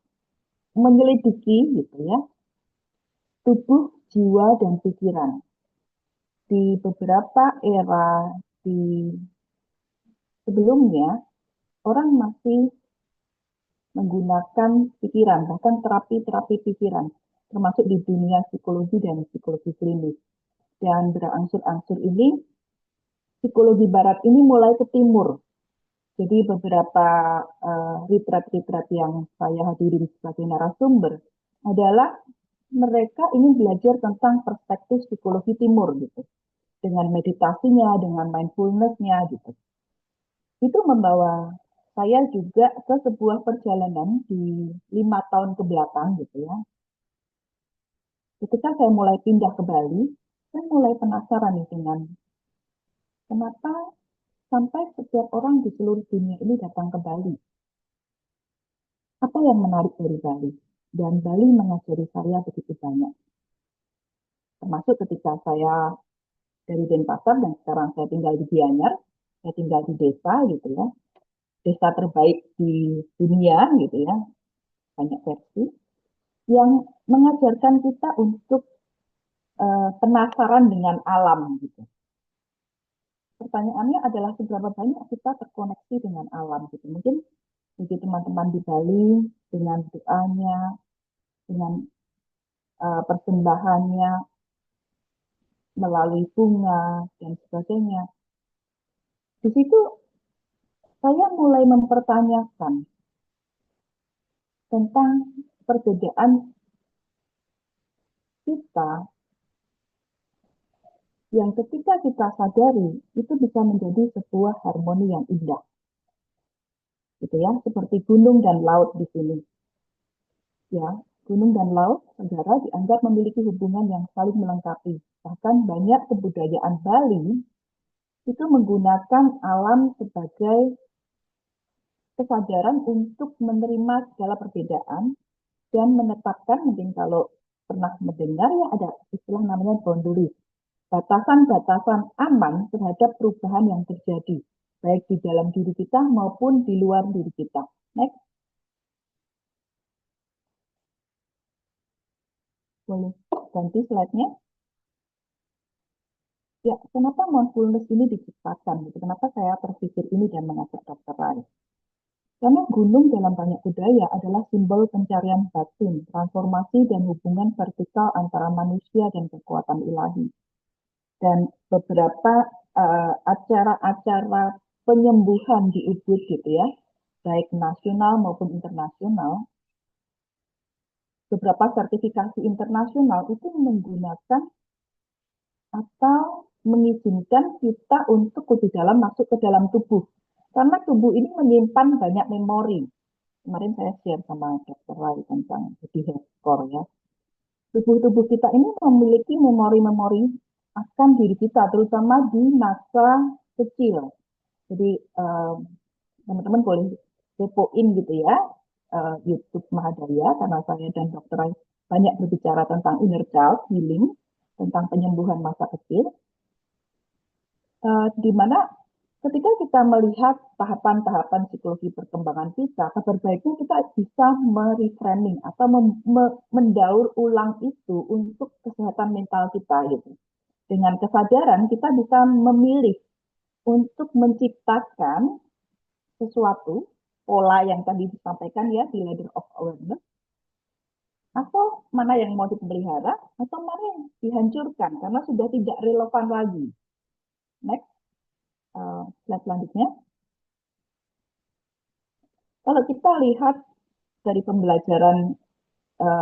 menyelidiki gitu ya, tubuh, jiwa, dan pikiran. Di beberapa era di sebelumnya, orang masih menggunakan pikiran, bahkan terapi-terapi pikiran, termasuk di dunia psikologi dan psikologi klinis. Dan berangsur-angsur ini, psikologi barat ini mulai ke timur. Jadi beberapa retreat-retreat yang saya hadirin sebagai narasumber adalah mereka ingin belajar tentang perspektif psikologi timur gitu. Dengan meditasinya, dengan mindfulness-nya gitu. Itu membawa saya juga ke sebuah perjalanan di 5 tahun ke belakang gitu ya. Ketika saya mulai pindah ke Bali, saya mulai penasaran nih dengan kenapa sampai setiap orang di seluruh dunia ini datang ke Bali. Apa yang menarik dari Bali? Dan Bali mengajari saya begitu banyak. Termasuk ketika saya dari Denpasar dan sekarang saya tinggal di Gianyar, saya tinggal di desa gitu ya. Desa terbaik di dunia gitu ya. Banyak versi yang mengajarkan kita untuk penasaran dengan alam gitu. Pertanyaannya adalah seberapa banyak kita terkoneksi dengan alam gitu. Mungkin bagi teman-teman di Bali dengan doanya, dengan persembahannya melalui bunga dan sebagainya. Di situ saya mulai mempertanyakan tentang perbedaan kita yang ketika kita sadari itu bisa menjadi sebuah harmoni yang indah. Gitu ya, seperti gunung dan laut di sini. Ya, gunung dan laut negara dianggap memiliki hubungan yang saling melengkapi. Bahkan banyak kebudayaan Bali itu menggunakan alam sebagai kesadaran untuk menerima segala perbedaan dan menetapkan, mungkin kalau pernah mendengar ya ada istilah namanya boundary, batasan-batasan aman terhadap perubahan yang terjadi, baik di dalam diri kita maupun di luar diri kita. Next. Boleh ganti slide-nya. Ya, kenapa mindfulness ini diciptakan? Gitu? Kenapa saya terpikir ini dan mengajak Dr. Rai? Karena gunung dalam banyak budaya adalah simbol pencarian batin, transformasi dan hubungan vertikal antara manusia dan kekuatan ilahi. Dan beberapa acara-acara penyembuhan di Ubud gitu ya, baik nasional maupun internasional, beberapa sertifikasi internasional itu menggunakan atau mengizinkan kita untuk lebih dalam masuk ke dalam tubuh. Karena tubuh ini menyimpan banyak memori. Kemarin saya share sama Dr. Rai tentang body health score ya. Tubuh-tubuh kita ini memiliki memori-memori akan diri kita, terutama di masa kecil. Jadi teman-teman boleh kepoin gitu ya, YouTube Mahadaya, karena saya dan Dr. Rai banyak berbicara tentang inner child healing, tentang penyembuhan masa kecil. Di mana ketika kita melihat tahapan-tahapan psikologi perkembangan kita, kabar baiknya kita bisa mereframing atau mendaur ulang itu untuk kesehatan mental kita gitu. Dengan kesadaran kita bisa memilih untuk menciptakan sesuatu, pola yang tadi disampaikan ya di ladder of awareness, atau mana yang mau dipelihara, atau mana yang dihancurkan karena sudah tidak relevan lagi. Next. Slide selanjutnya. Kalau kita lihat dari pembelajaran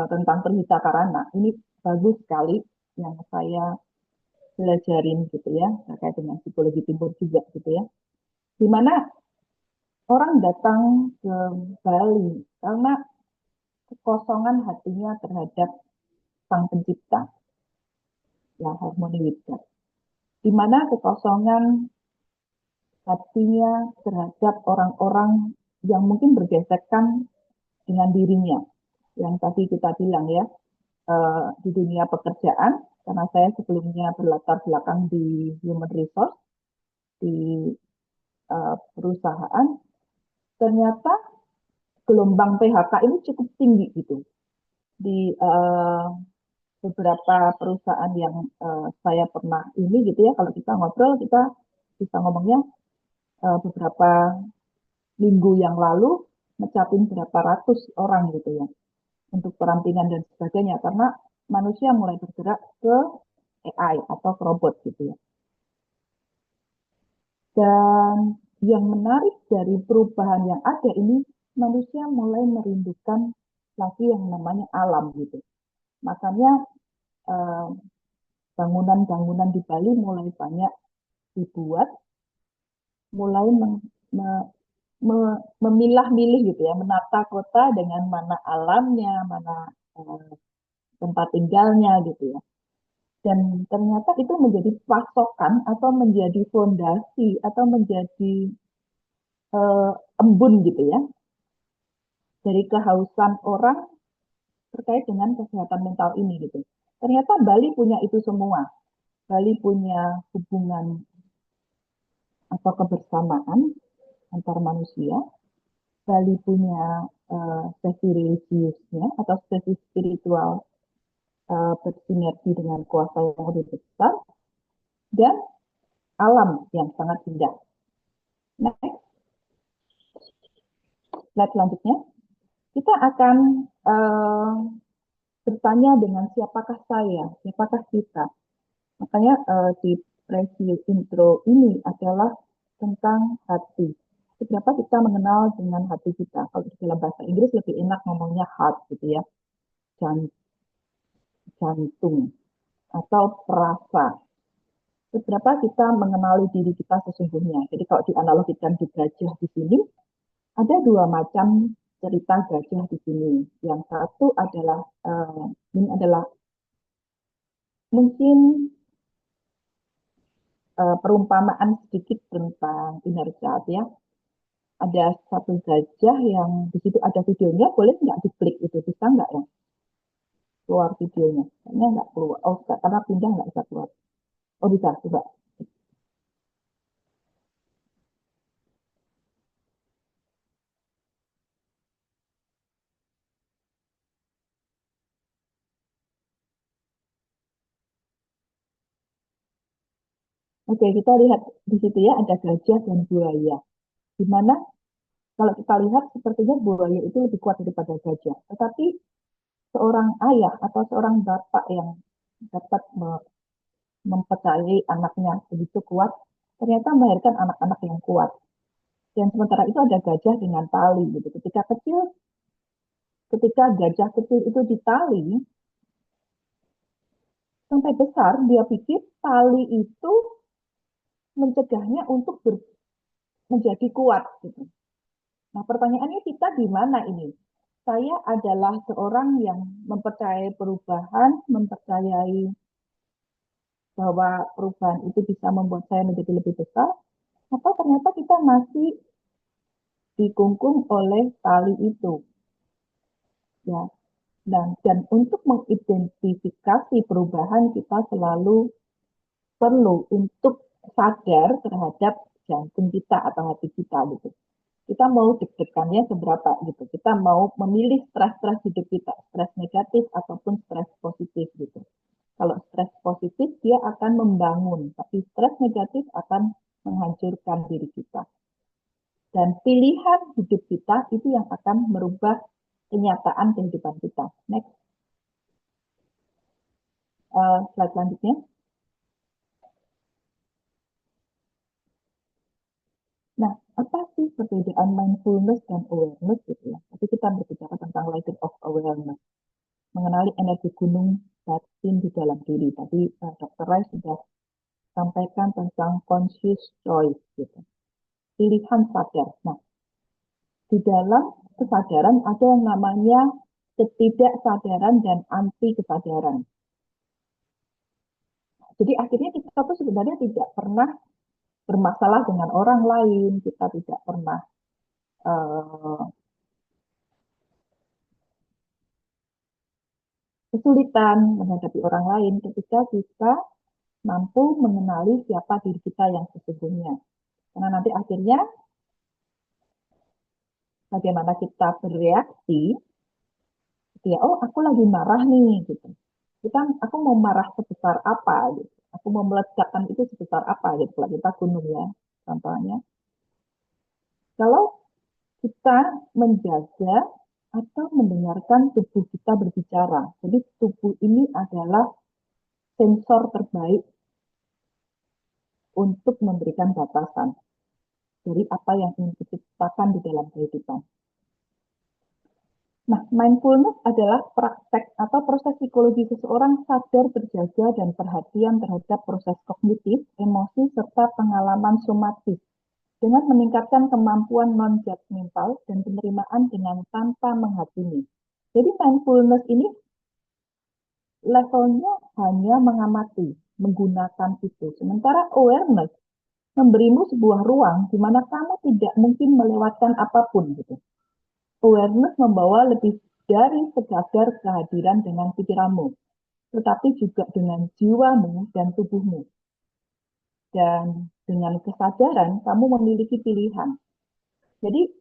tentang Perhita Karana, ini bagus sekali yang saya belajarin gitu ya, terkait dengan psikologi timur juga gitu ya. Di mana orang datang ke Bali karena kekosongan hatinya terhadap Sang Pencipta, yang harmoni with God. Di mana kekosongan hatinya terhadap orang-orang yang mungkin bergesekan dengan dirinya. Yang tadi kita bilang ya, di dunia pekerjaan, karena saya sebelumnya berlatar belakang di human resource, di perusahaan, ternyata gelombang PHK ini cukup tinggi gitu. Di beberapa perusahaan yang saya pernah ini gitu ya, kalau kita ngobrol, kita bisa ngomongnya beberapa minggu yang lalu mencapai berapa ratus orang gitu ya untuk perampingan dan sebagainya karena manusia mulai bergerak ke AI atau ke robot gitu ya. Dan yang menarik dari perubahan yang ada ini manusia mulai merindukan lagi yang namanya alam gitu. Makanya bangunan-bangunan di Bali mulai banyak dibuat, mulai memilah-milih gitu ya, menata kota dengan mana alamnya, mana tempat tinggalnya gitu ya. Dan ternyata itu menjadi pasokan atau menjadi fondasi atau menjadi embun gitu ya dari kehausan orang terkait dengan kesehatan mental ini gitu. Ternyata Bali punya itu semua. Bali punya hubungan atau kebersamaan antar manusia. Bali punya sesi religiusnya atau sesi spiritual bersinergi dengan kuasa yang lebih besar dan alam yang sangat indah. Next, slide selanjutnya. Kita akan bertanya dengan siapakah saya, siapakah kita. Makanya di preview intro ini adalah tentang hati. Seberapa kita mengenal dengan hati kita. Kalau di dalam bahasa Inggris lebih enak ngomongnya heart gitu ya. Jantung atau perasa. Seberapa kita mengenali diri kita sesungguhnya. Jadi kalau dianalogikan di gajah di sini, ada dua macam cerita gajah di sini. Yang satu adalah ini adalah mungkin perumpamaan sedikit tentang inner child ya. Ada satu gajah yang di situ ada videonya, boleh nggak diklik itu, bisa nggak ya? Keluar videonya, kayaknya nggak keluar. Oh, karena pindah nggak bisa keluar. Oh bisa, coba. Oke, kita lihat di situ ya ada gajah dan buaya. Di mana kalau kita lihat sepertinya buaya itu lebih kuat daripada gajah. Tetapi seorang ayah atau seorang bapak yang dapat mempercayai anaknya begitu kuat, ternyata melahirkan anak-anak yang kuat. Dan sementara itu ada gajah dengan tali gitu. Ketika gajah kecil itu ditali sampai besar, dia pikir tali itu mencegahnya untuk menjadi kuat gitu. Nah, pertanyaannya kita di mana ini? Saya adalah seorang yang mempercayai perubahan, mempercayai bahwa perubahan itu bisa membuat saya menjadi lebih besar, atau ternyata kita masih dikungkung oleh tali itu, ya. Dan untuk mengidentifikasi perubahan kita selalu perlu untuk sadar terhadap jantung kita atau hati kita gitu. Kita mau deg-degannya seberapa gitu. Kita mau memilih stres-stres hidup kita, stres negatif ataupun stres positif gitu. Kalau stres positif dia akan membangun, tapi stres negatif akan menghancurkan diri kita. Dan pilihan hidup kita itu yang akan merubah kenyataan kehidupan kita. Next, slide selanjutnya. Nah, apa sih perbedaan mindfulness dan awareness gitu ya? Tapi kita berbicara tentang level of awareness, mengenali energi gunung batin di dalam diri. Tadi Dr. Rai sudah sampaikan tentang conscious choice gitu, pilihan sadar. Nah, di dalam kesadaran ada yang namanya ketidaksadaran dan anti kesadaran. Jadi akhirnya kita tuh sebenarnya tidak pernah bermasalah dengan orang lain, kita tidak pernah kesulitan menghadapi orang lain ketika kita mampu mengenali siapa diri kita yang sesungguhnya. Karena nanti akhirnya bagaimana kita bereaksi, ya oh aku lagi marah nih gitu. Aku mau marah sebesar apa gitu. Aku mau meledakkan itu sebesar apa gitu. Kalau kita gunung ya contohnya. Kalau kita menjaga atau mendengarkan tubuh kita berbicara. Jadi tubuh ini adalah sensor terbaik untuk memberikan batasan dari apa yang ingin kita ciptakan di dalam kehidupan. Nah, mindfulness adalah praktek atau proses psikologi seseorang sadar berjaga dan perhatian terhadap proses kognitif, emosi, serta pengalaman somatis dengan meningkatkan kemampuan non-judgmental dan penerimaan dengan tanpa menghakimi. Jadi mindfulness ini levelnya hanya mengamati, menggunakan itu. Sementara awareness memberimu sebuah ruang di mana kamu tidak mungkin melewatkan apapun gitu. Awareness membawa lebih dari sekadar kehadiran dengan pikiranmu, tetapi juga dengan jiwamu dan tubuhmu. Dan dengan kesadaran, kamu memiliki pilihan. Jadi,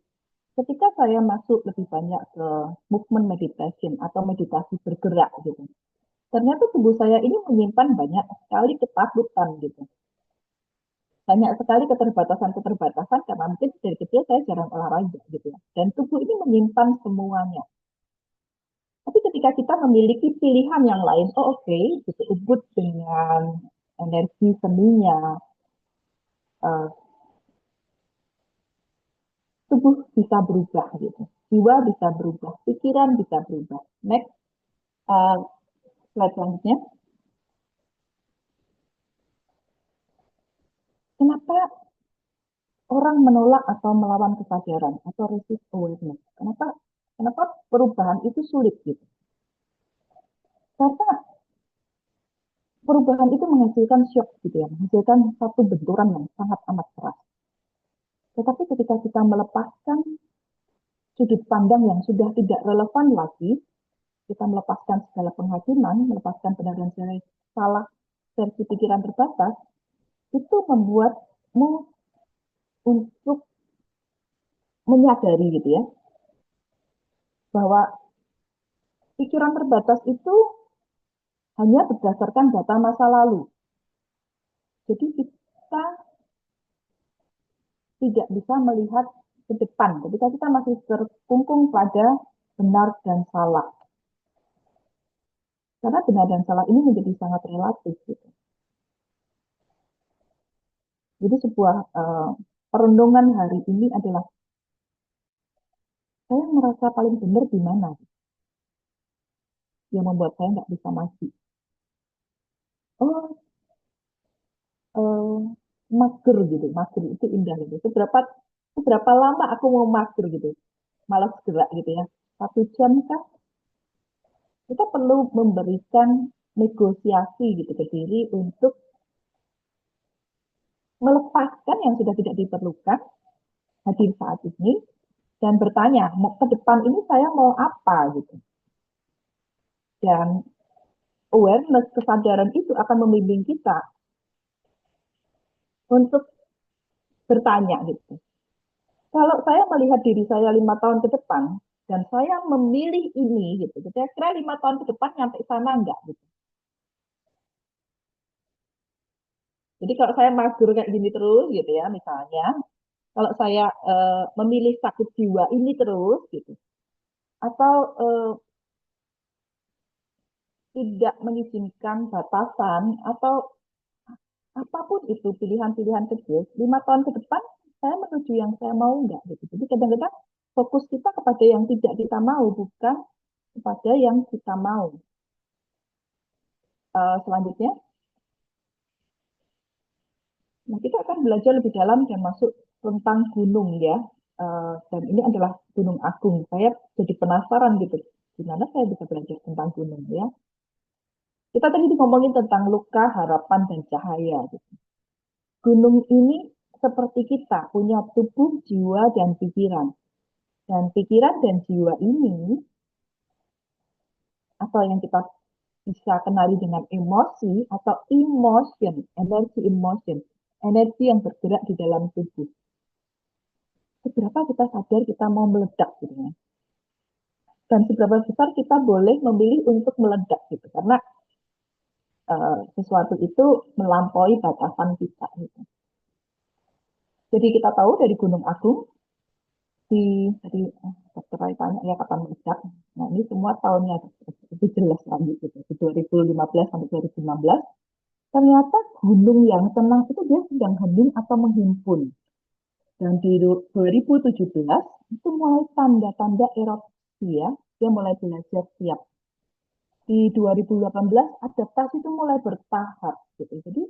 ketika saya masuk lebih banyak ke movement meditation atau meditasi bergerak gitu, ternyata tubuh saya ini menyimpan banyak sekali ketakutan gitu. Banyak sekali keterbatasan-keterbatasan karena mungkin dari kecil saya jarang olahraga gitu ya. Dan tubuh ini menyimpan semuanya. Tapi ketika kita memiliki pilihan yang lain, oh oke, gitu, ubud dengan energi seninya, tubuh bisa berubah gitu, jiwa bisa berubah, pikiran bisa berubah. Next, slide selanjutnya. Kenapa orang menolak atau melawan kesadaran atau resist awareness? Kenapa perubahan itu sulit gitu? Karena perubahan itu menghasilkan shock gitu ya, menghasilkan satu benturan yang sangat amat keras. Tetapi ketika kita melepaskan sudut pandang yang sudah tidak relevan lagi, kita melepaskan segala penghakiman, melepaskan benar dan salah versi pikiran terbatas, itu membuatmu untuk menyadari gitu ya, bahwa pikiran terbatas itu hanya berdasarkan data masa lalu. Jadi kita tidak bisa melihat ke depan ketika kita masih terkungkung pada benar dan salah. Karena benar dan salah ini menjadi sangat relatif gitu. Jadi sebuah perenungan hari ini adalah saya merasa paling benar di mana yang membuat saya nggak bisa maju. Oh, mager gitu, mager itu indah gitu. Seberapa lama aku mau mager gitu, malas gerak gitu ya. 1 jam kah? Kita perlu memberikan negosiasi gitu ke diri untuk melepaskan yang sudah tidak diperlukan hadir saat ini dan bertanya ke depan ini saya mau apa gitu. Dan awareness, kesadaran itu akan membimbing kita untuk bertanya gitu. Kalau saya melihat diri saya 5 tahun ke depan dan saya memilih ini gitu, saya kira 5 tahun ke depan nyampe sana enggak gitu. Jadi kalau saya mager kayak gini terus gitu ya, misalnya, kalau saya memilih sakit jiwa ini terus gitu, atau tidak mengizinkan batasan atau apapun itu pilihan-pilihan kecil, 5 tahun ke depan saya menuju yang saya mau enggak gitu. Jadi kadang-kadang fokus kita kepada yang tidak kita mau, bukan kepada yang kita mau. Selanjutnya, nah kita akan belajar lebih dalam dan masuk tentang gunung ya. Dan ini adalah Gunung Agung. Saya jadi penasaran gitu, gimana saya bisa belajar tentang gunung ya. Kita tadi ngomongin tentang luka, harapan, dan cahaya. Gitu. Gunung ini seperti kita, punya tubuh, jiwa, dan pikiran. Dan pikiran dan jiwa ini, atau yang kita bisa kenali dengan emosi atau emotion, energi yang bergerak di dalam tubuh. Seberapa kita sadar kita mau meledak gitu ya. Dan seberapa besar kita boleh memilih untuk meledak gitu. Karena sesuatu itu melampaui batasan kita gitu. Jadi kita tahu dari Gunung Agung, tadi Dr. Rai tanya ya kapan meledak. Nah ini semua tahunnya lebih jelas lagi gitu. Di 2015 sampai 2016, ternyata gunung yang tenang itu dia sedang hening atau menghimpun. Dan di 2017 itu mulai tanda-tanda erupsi ya, dia mulai belajar siap. Di 2018 adaptasi itu mulai bertahap gitu. Jadi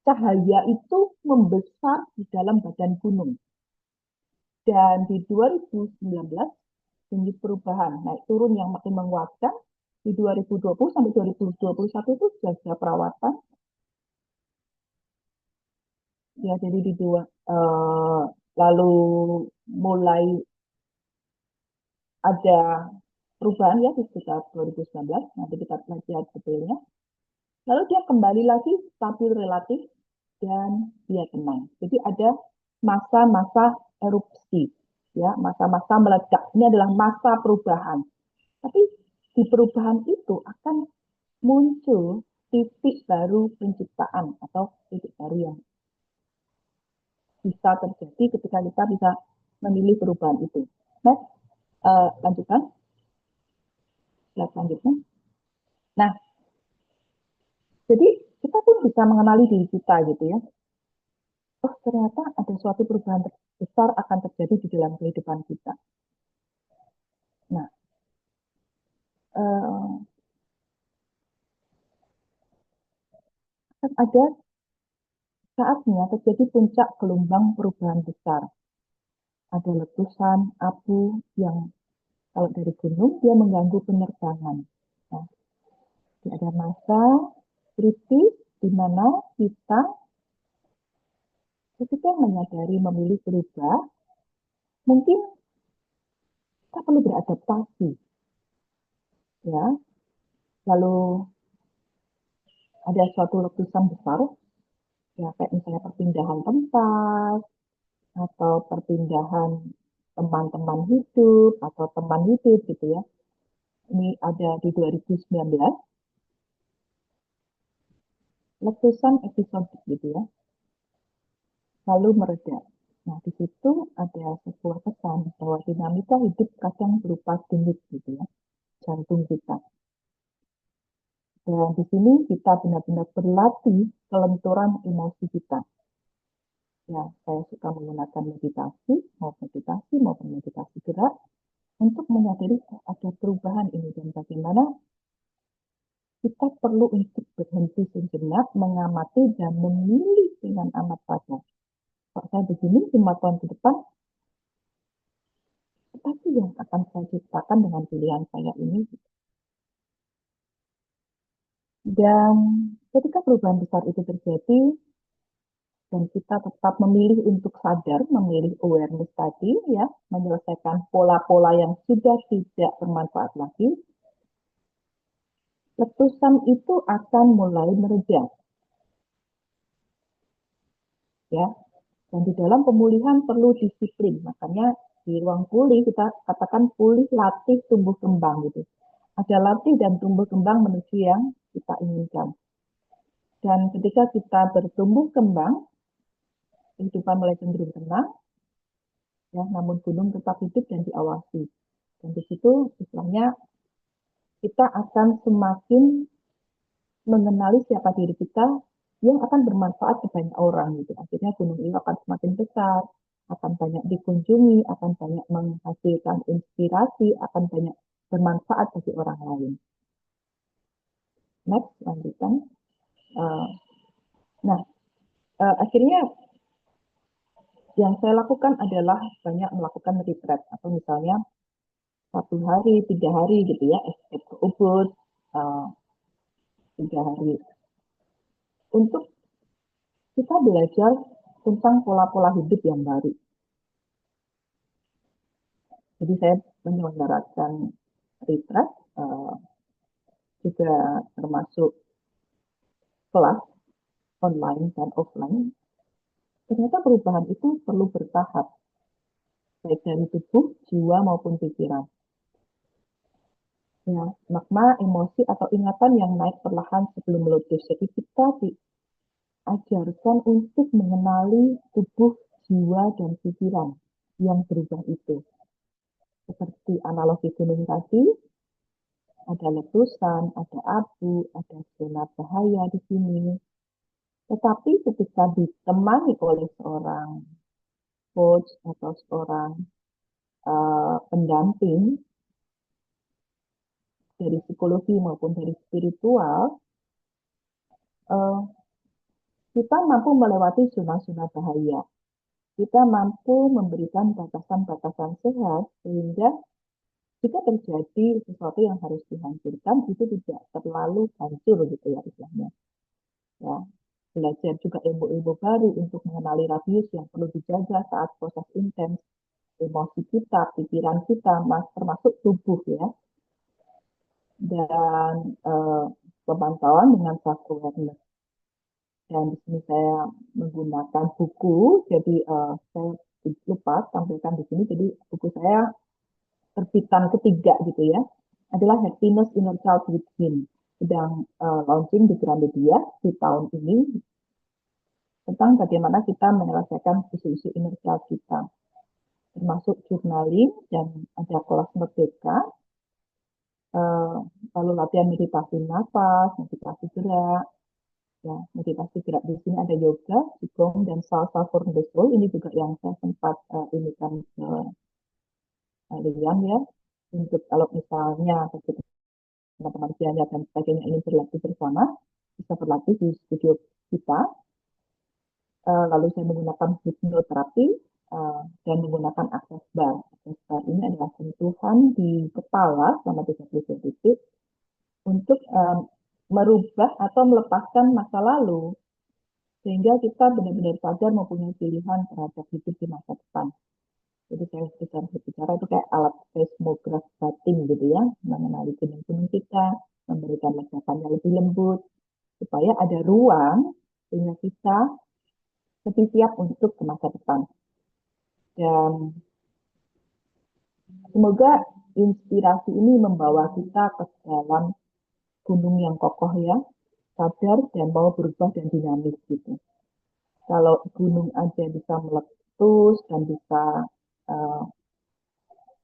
cahaya itu membesar di dalam badan gunung. Dan di 2019 tinggi perubahan, naik turun yang makin menguatkan. Di 2020 sampai 2021 itu jasa perawatan. Ya, jadi lalu mulai ada perubahan ya di sekitar 2019, nanti kita lihat detailnya. Lalu dia kembali lagi stabil relatif dan dia tenang. Jadi ada masa-masa erupsi, ya masa-masa meledak. Ini adalah masa perubahan. Tapi di perubahan itu akan muncul titik baru penciptaan atau titik baru yang bisa terjadi ketika kita bisa memilih perubahan itu. Nah, lanjutkan. Slide selanjutnya. Nah, jadi kita pun bisa mengenali diri kita gitu ya. Oh, ternyata ada suatu perubahan besar akan terjadi di dalam kehidupan kita. Nah, ada saatnya terjadi puncak gelombang perubahan besar. Ada letusan abu yang kalau dari gunung dia mengganggu penerbangan. Nah, ada masa kritis di mana kita ketika menyadari memilih berubah, mungkin kita perlu beradaptasi. Ya, lalu ada suatu letusan besar, ya kayak misalnya perpindahan tempat, atau perpindahan teman-teman hidup, atau teman hidup gitu ya. Ini ada di 2019. letusan episodik gitu ya, lalu mereda. Nah, di situ ada sebuah pesan bahwa dinamika hidup kadang berupa denyut gitu ya, jantung kita. Dan di sini kita benar-benar berlatih kelenturan emosi kita. Ya, saya suka menggunakan maupun meditasi gerak untuk menyadari ada perubahan ini dan bagaimana kita perlu untuk berhenti sejenak, mengamati dan memilih dengan amat sadar. Kalau saya begini 5 tahun ke depan, apa sih yang akan saya ciptakan dengan pilihan saya ini? Dan ketika perubahan besar itu terjadi, dan kita tetap memilih untuk sadar, memilih awareness tadi, ya, menyelesaikan pola-pola yang sudah tidak bermanfaat lagi, letusan itu akan mulai mereda. Ya, dan di dalam pemulihan perlu disiplin. Makanya di ruang pulih kita katakan pulih, latih, tumbuh kembang gitu. Ada latih dan tumbuh kembang menuju yang kita inginkan. Dan ketika kita bertumbuh kembang, kehidupan mulai cenderung tenang, ya, namun gunung tetap hidup dan diawasi. Dan di situ istilahnya kita akan semakin mengenali siapa diri kita yang akan bermanfaat ke banyak orang gitu. Akhirnya gunung itu akan semakin besar, akan banyak dikunjungi, akan banyak menghasilkan inspirasi, akan banyak bermanfaat bagi orang lain. Next, lanjutkan. Nah, akhirnya yang saya lakukan adalah banyak melakukan retreat atau misalnya 1 hari, 3 hari gitu ya, escape ke Ubud, 3 hari untuk kita belajar tentang pola-pola hidup yang baru. Jadi saya menyelenggarakan retreat, juga termasuk kelas online dan offline. Ternyata perubahan itu perlu bertahap, baik dari tubuh, jiwa maupun pikiran. Ya, magma, emosi atau ingatan yang naik perlahan sebelum meletus. Jadi kita diajarkan untuk mengenali tubuh, jiwa, dan pikiran yang berubah itu. Seperti analogi gunung tadi, ada letusan, ada abu, ada zona bahaya di sini. Tetapi ketika ditemani oleh seorang coach atau seorang pendamping dari psikologi maupun dari spiritual, kita mampu melewati zona-zona bahaya. Kita mampu memberikan batasan-batasan sehat sehingga jika terjadi sesuatu yang harus dihancurkan itu tidak terlalu hancur gitu ya istilahnya. Ya, belajar juga ilmu-ilmu baru untuk mengenali radius yang perlu dijaga saat proses intens emosi kita, pikiran kita, termasuk tubuh ya. Dan pemantauan dengan self awareness. Dan di sini saya menggunakan buku, jadi saya lupa tampilkan di sini. Jadi buku saya terbitan ketiga gitu ya, adalah Happiness Inner Child Within. Sedang launching di Gramedia di tahun ini tentang bagaimana kita menyelesaikan isu-isu inner child kita, termasuk journaling dan ada kelas merdeka, lalu latihan meditasi nafas, meditasi gerak. Ya, meditasi gerak di sini ada yoga, qigong, dan salsa for the soul. Ini juga yang saya sempat ini kan Lian ya. Untuk kalau misalnya teman-teman Kianya dan sebagainya ingin berlatih bersama, bisa berlatih di studio kita. Lalu saya menggunakan hipnoterapi dan menggunakan access bar. Access bar ini adalah sentuhan di kepala selama 30 detik untuk merubah atau melepaskan masa lalu sehingga kita benar-benar sadar mempunyai pilihan terhadap hidup di masa depan. Jadi saya bicara itu kayak alat seismograf batin gitu ya, mengenali gunung-gunung kita, memberikan ledakan yang lebih lembut, supaya ada ruang sehingga kita lebih siap untuk ke masa depan. Dan semoga inspirasi ini membawa kita ke dalam gunung yang kokoh ya, sadar dan mau berubah dan dinamis gitu. Kalau gunung aja bisa meletus dan bisa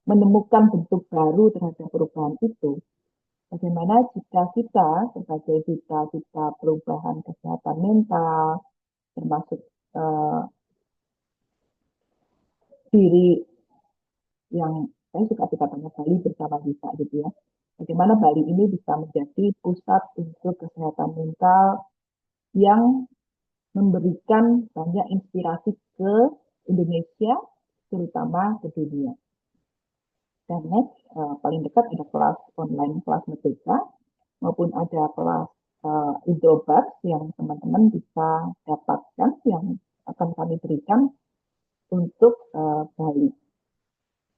menemukan bentuk baru terhadap perubahan itu, bagaimana jika kita sebagai duta perubahan kesehatan mental, termasuk diri yang saya suka tanya Bali bersama bisa gitu ya. Bagaimana Bali ini bisa menjadi pusat untuk kesehatan mental yang memberikan banyak inspirasi ke Indonesia, terutama ke dunia. Dan next, paling dekat ada kelas online, kelas Merdeka, maupun ada kelas Indrobat yang teman-teman bisa dapatkan, yang akan kami berikan untuk Bali.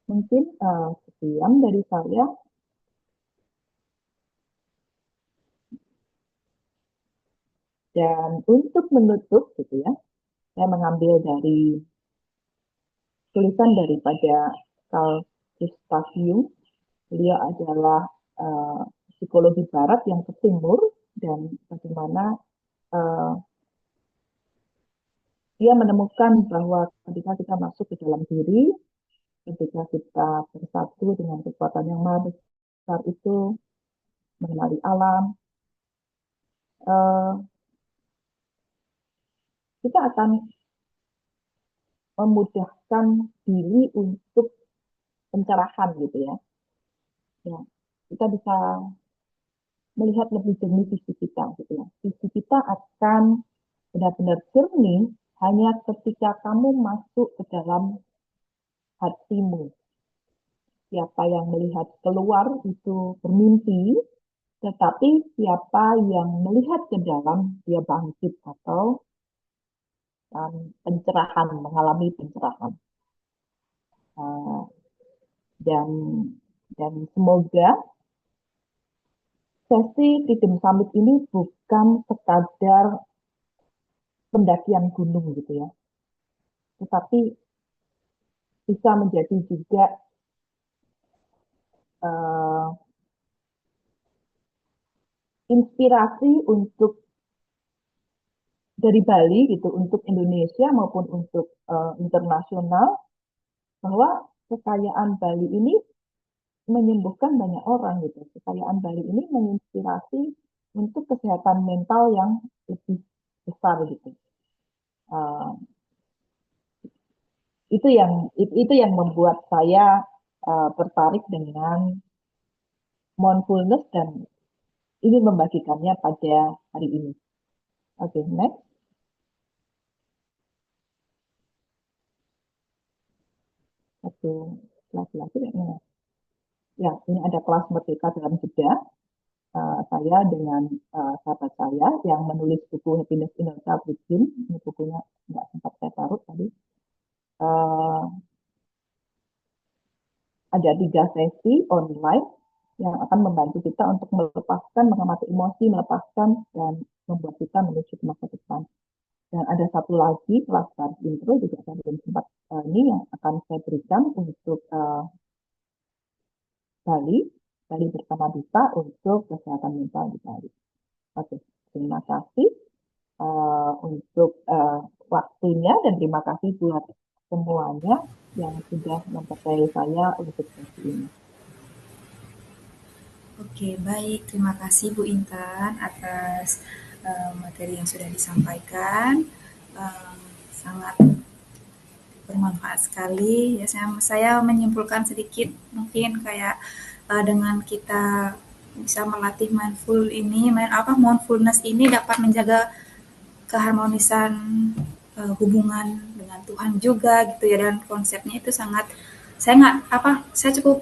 Mungkin sekian dari saya. Dan untuk menutup gitu ya, saya mengambil dari tulisan daripada Carl Gustav Jung. Beliau adalah psikologi barat yang ke timur, dan bagaimana dia menemukan bahwa ketika kita masuk ke dalam diri, ketika kita bersatu dengan kekuatan yang maha besar itu, mengenali alam, kita akan memudahkan diri untuk pencerahan gitu ya. Ya, kita bisa melihat lebih jernih visi kita gitu ya. Visi kita akan benar-benar jernih hanya ketika kamu masuk ke dalam hatimu. Siapa yang melihat keluar itu bermimpi, tetapi siapa yang melihat ke dalam dia bangkit atau pencerahan, mengalami pencerahan. Dan semoga sesi Freedom Summit ini bukan sekadar pendakian gunung gitu ya, tetapi bisa menjadi juga inspirasi untuk dari Bali gitu, untuk Indonesia maupun untuk internasional, bahwa kekayaan Bali ini menyembuhkan banyak orang gitu. Kekayaan Bali ini menginspirasi untuk kesehatan mental yang lebih besar gitu. Itu yang membuat saya tertarik dengan mindfulness dan ingin membagikannya pada hari ini. Oke, next. Satu kelas lagi kayaknya. Ya, ini ada kelas Merdeka dalam Jeda. Saya dengan sahabat saya yang menulis buku Happiness Inner Child Within. Ini bukunya nggak sempat saya taruh tadi. Ada 3 sesi online yang akan membantu kita untuk melepaskan, mengamati emosi, melepaskan, dan membuat kita menuju ke masa depan. Dan ada satu lagi kelas baris intro juga saya belum sempat ini yang akan saya berikan untuk Bali bersama Dita untuk kesehatan mental di Bali. Oke, terima kasih untuk waktunya, dan terima kasih buat semuanya yang sudah mempercayai saya untuk sesi ini. Oke, baik. Terima kasih Bu Intan atas materi yang sudah disampaikan. Sangat bermanfaat sekali. Ya, saya menyimpulkan sedikit, mungkin kayak dengan kita bisa melatih mindfulness ini dapat menjaga keharmonisan hubungan dengan Tuhan juga gitu ya, dan konsepnya itu sangat saya cukup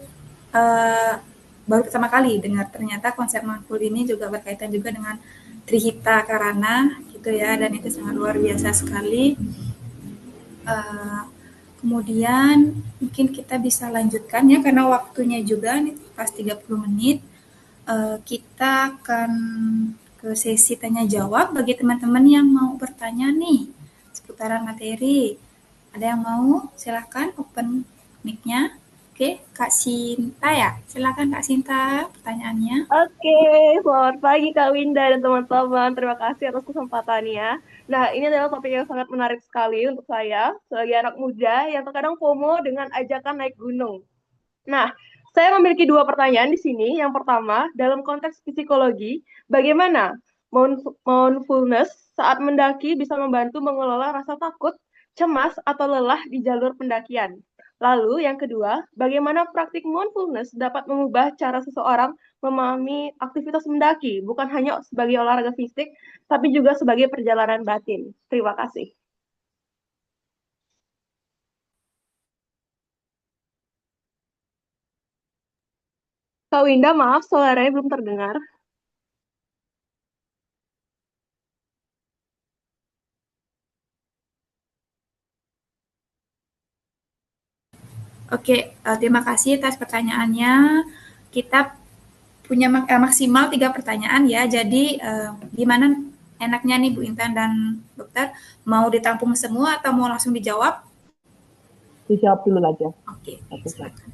baru pertama kali dengar ternyata konsep mindful ini juga berkaitan juga dengan Trihita Karana gitu ya, dan itu sangat luar biasa sekali. Kemudian mungkin kita bisa lanjutkan ya, karena waktunya juga nih pas 30 menit. Kita akan ke sesi tanya jawab bagi teman-teman yang mau bertanya nih seputaran materi. Ada yang mau? Silahkan open mic-nya. Oke, Oke, Kak Sinta ya. Silakan Kak Sinta pertanyaannya. Oke, selamat pagi Kak Winda dan teman-teman. Terima kasih atas kesempatannya. Nah, ini adalah topik yang sangat menarik sekali untuk saya sebagai anak muda yang terkadang FOMO dengan ajakan naik gunung. Nah, saya memiliki dua pertanyaan di sini. Yang pertama, dalam konteks psikologi, bagaimana mindfulness saat mendaki bisa membantu mengelola rasa takut, cemas, atau lelah di jalur pendakian? Lalu yang kedua, bagaimana praktik mindfulness dapat mengubah cara seseorang memahami aktivitas mendaki, bukan hanya sebagai olahraga fisik, tapi juga sebagai perjalanan batin. Terima kasih. Kak Winda, maaf suaranya belum terdengar. Oke, terima kasih atas pertanyaannya. Kita punya maksimal 3 pertanyaan ya. Jadi gimana enaknya nih Bu Intan dan Dokter, mau ditampung semua atau mau langsung dijawab? Dijawab dulu aja. Oke, Satu-satu. silakan.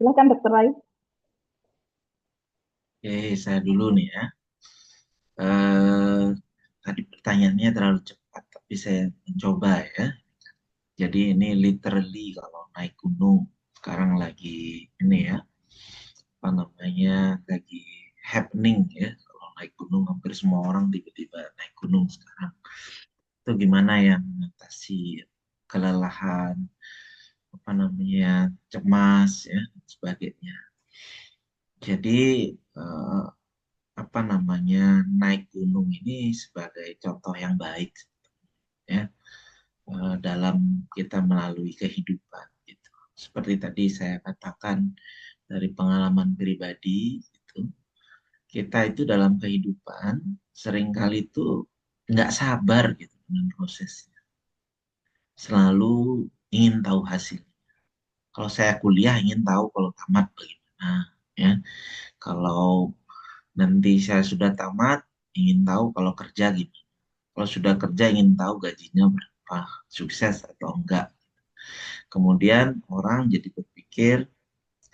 Silakan Dokter Rai. Oke, saya dulu nih ya. Eh, Tadi pertanyaannya terlalu cepat, tapi saya mencoba ya. Jadi ini literally kalau naik gunung sekarang lagi ini ya, apa namanya, lagi happening ya. Kalau naik gunung hampir semua orang tiba-tiba naik gunung sekarang. Itu gimana ya mengatasi kelelahan, apa namanya, cemas ya, dan sebagainya. Jadi eh, apa namanya, naik gunung ini sebagai contoh yang baik ya, dalam kita melalui kehidupan gitu. Seperti tadi saya katakan dari pengalaman pribadi itu, kita itu dalam kehidupan seringkali itu nggak sabar gitu dengan prosesnya. Selalu ingin tahu hasil. Kalau saya kuliah ingin tahu kalau tamat bagaimana ya. Kalau nanti saya sudah tamat ingin tahu kalau kerja gimana. Kalau sudah kerja ingin tahu gajinya berapa, sukses atau enggak. Kemudian orang jadi berpikir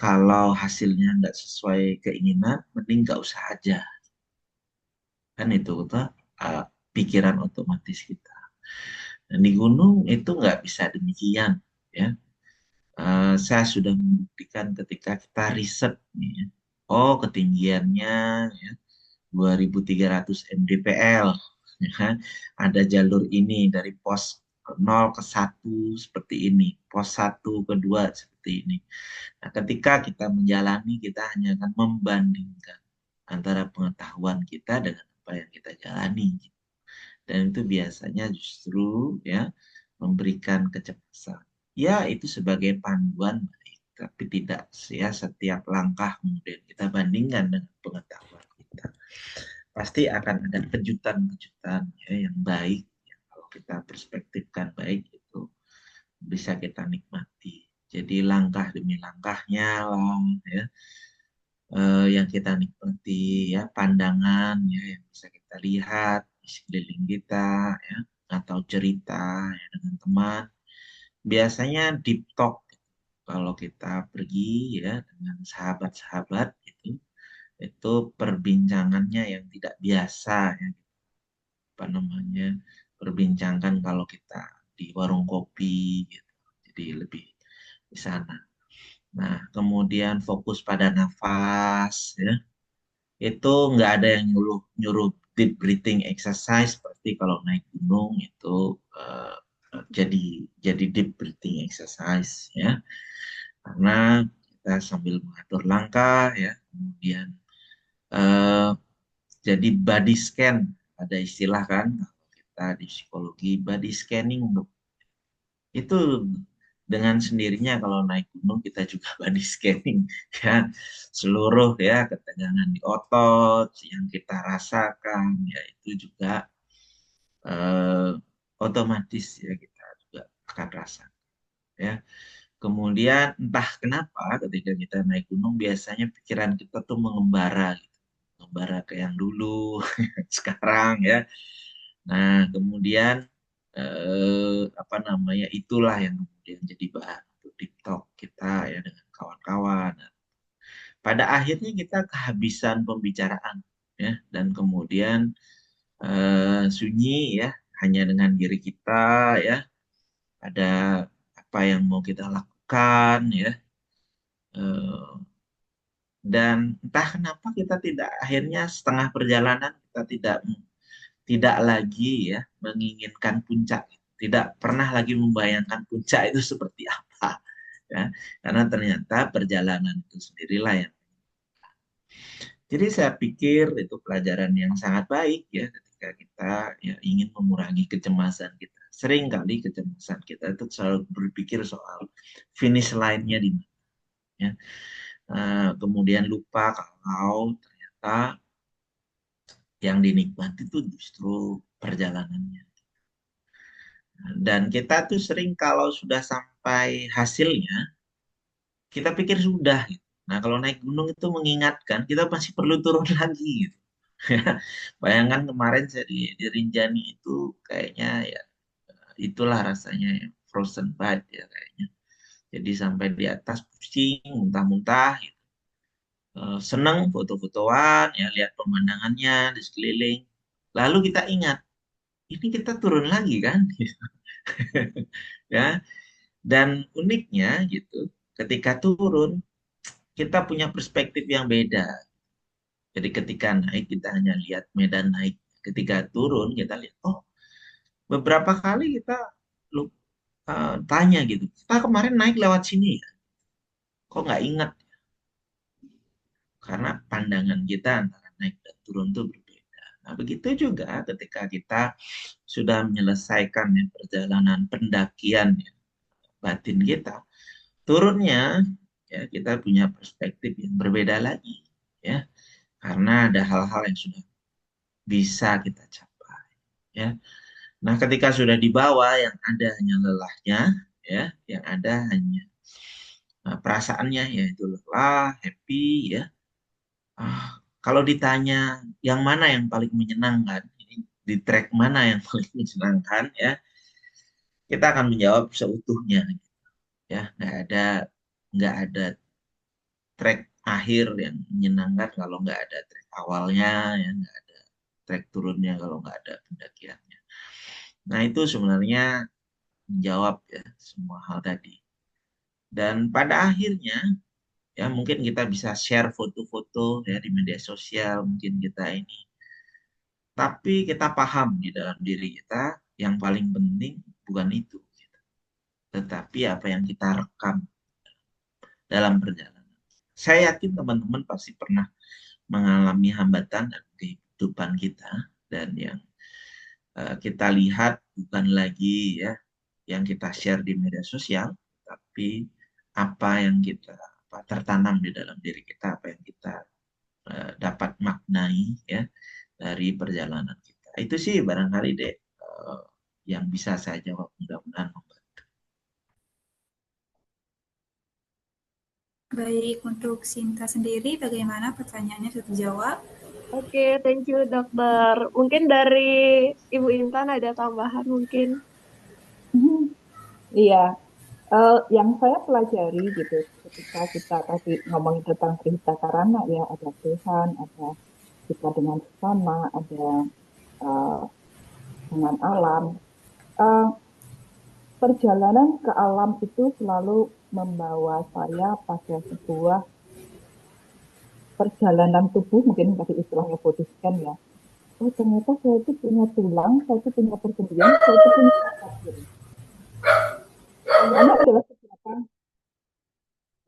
kalau hasilnya enggak sesuai keinginan, mending enggak usah aja. Kan itu tuh pikiran otomatis kita. Dan di gunung itu enggak bisa demikian, ya. Saya sudah membuktikan ketika kita riset, nih, ya. Oh ketinggiannya ya, 2300 mdpl. Ya. Ada jalur ini dari pos 0 ke 1 seperti ini, pos 1 ke 2 seperti ini. Nah, ketika kita menjalani, kita hanya akan membandingkan antara pengetahuan kita dengan apa yang kita jalani. Dan itu biasanya justru ya memberikan kecemasan. Ya, itu sebagai panduan baik, tapi tidak ya setiap langkah kemudian kita bandingkan dengan pengetahuan kita. Pasti akan ada kejutan-kejutan ya, yang baik ya, kalau kita perspektifkan baik itu bisa kita nikmati. Jadi langkah demi langkahnya lah ya, yang kita nikmati ya, pandangan ya yang bisa kita lihat di sekeliling kita ya, atau cerita ya dengan teman. Biasanya deep talk kalau kita pergi ya dengan sahabat-sahabat itu perbincangannya yang tidak biasa ya, apa namanya, perbincangkan kalau kita di warung kopi gitu. Jadi lebih di sana. Nah, kemudian fokus pada nafas ya. Itu nggak ada yang nyuruh nyuruh deep breathing exercise seperti kalau naik gunung itu eh, jadi deep breathing exercise ya. Karena kita sambil mengatur langkah ya, kemudian eh, jadi body scan, ada istilah kan kalau kita di psikologi body scanning itu dengan sendirinya kalau naik gunung kita juga body scanning ya, seluruh ya ketegangan di otot yang kita rasakan ya itu juga eh, otomatis ya kita juga akan rasakan ya. Kemudian entah kenapa ketika kita naik gunung biasanya pikiran kita tuh mengembara gitu, mengembara ke yang dulu sekarang ya. Nah, kemudian apa namanya, itulah yang kemudian jadi bahan deep talk kita ya dengan kawan-kawan. Pada akhirnya kita kehabisan pembicaraan ya, dan kemudian sunyi ya, hanya dengan diri kita ya, ada apa yang mau kita lakukan ya. Dan entah kenapa kita tidak, akhirnya setengah perjalanan kita tidak lagi ya menginginkan puncak, tidak pernah lagi membayangkan puncak itu seperti apa ya, karena ternyata perjalanan itu sendirilah yang. Jadi saya pikir itu pelajaran yang sangat baik ya, ketika kita ya ingin mengurangi kecemasan kita. Sering kali kecemasan kita itu selalu berpikir soal finish line-nya di mana ya. Kemudian lupa kalau ternyata yang dinikmati itu justru perjalanannya. Dan kita tuh sering kalau sudah sampai hasilnya, kita pikir sudah gitu. Nah, kalau naik gunung itu mengingatkan kita masih perlu turun lagi gitu. Bayangkan kemarin saya di Rinjani itu kayaknya ya itulah rasanya ya, frozen bad ya kayaknya. Jadi sampai di atas pusing, muntah-muntah gitu. Senang foto-fotoan ya, lihat pemandangannya di sekeliling. Lalu kita ingat, ini kita turun lagi kan? Ya. Dan uniknya gitu, ketika turun kita punya perspektif yang beda. Jadi ketika naik kita hanya lihat medan naik. Ketika turun kita lihat, oh beberapa kali kita tanya gitu, kita kemarin naik lewat sini ya? Kok nggak ingat? Karena pandangan kita antara naik dan turun itu berbeda. Nah begitu juga ketika kita sudah menyelesaikan ya, perjalanan pendakian ya, batin kita, turunnya ya kita punya perspektif yang berbeda lagi ya, karena ada hal-hal yang sudah bisa kita capai ya. Nah ketika sudah di bawah yang ada hanya lelahnya ya, yang ada hanya perasaannya yaitu lelah, happy ya. Kalau ditanya yang mana yang paling menyenangkan, di track mana yang paling menyenangkan ya, kita akan menjawab seutuhnya ya, nggak ada track akhir yang menyenangkan kalau nggak ada track awalnya ya, nggak ada track turunnya kalau nggak ada pendakiannya. Nah itu sebenarnya menjawab ya semua hal tadi. Dan pada akhirnya ya mungkin kita bisa share foto-foto ya di media sosial, mungkin kita ini. Tapi kita paham di dalam diri kita yang paling penting bukan itu, tetapi apa yang kita rekam dalam perjalanan. Saya yakin teman-teman pasti pernah mengalami hambatan dalam kehidupan kita, dan yang kita lihat bukan lagi ya yang kita share di media sosial, tapi apa yang kita tertanam di dalam diri kita, apa yang kita dapat maknai ya dari perjalanan kita. Itu sih barangkali deh yang bisa saya jawab, mudah-mudahan membantu. Baik, untuk Sinta sendiri bagaimana, pertanyaannya sudah dijawab? Oke, thank you dokter. Mungkin dari Ibu Intan ada tambahan mungkin? Iya, yang saya pelajari gitu, ketika kita tadi ngomongin tentang cerita karana ya, ada Tuhan, ada kita dengan sesama, ada uh, dengan alam. Uh, Perjalanan ke alam itu selalu membawa saya pada sebuah perjalanan tubuh, mungkin tadi istilahnya body scan ya. Oh ternyata saya itu punya tulang, saya itu punya persendian, saya itu punya otot. Gitu.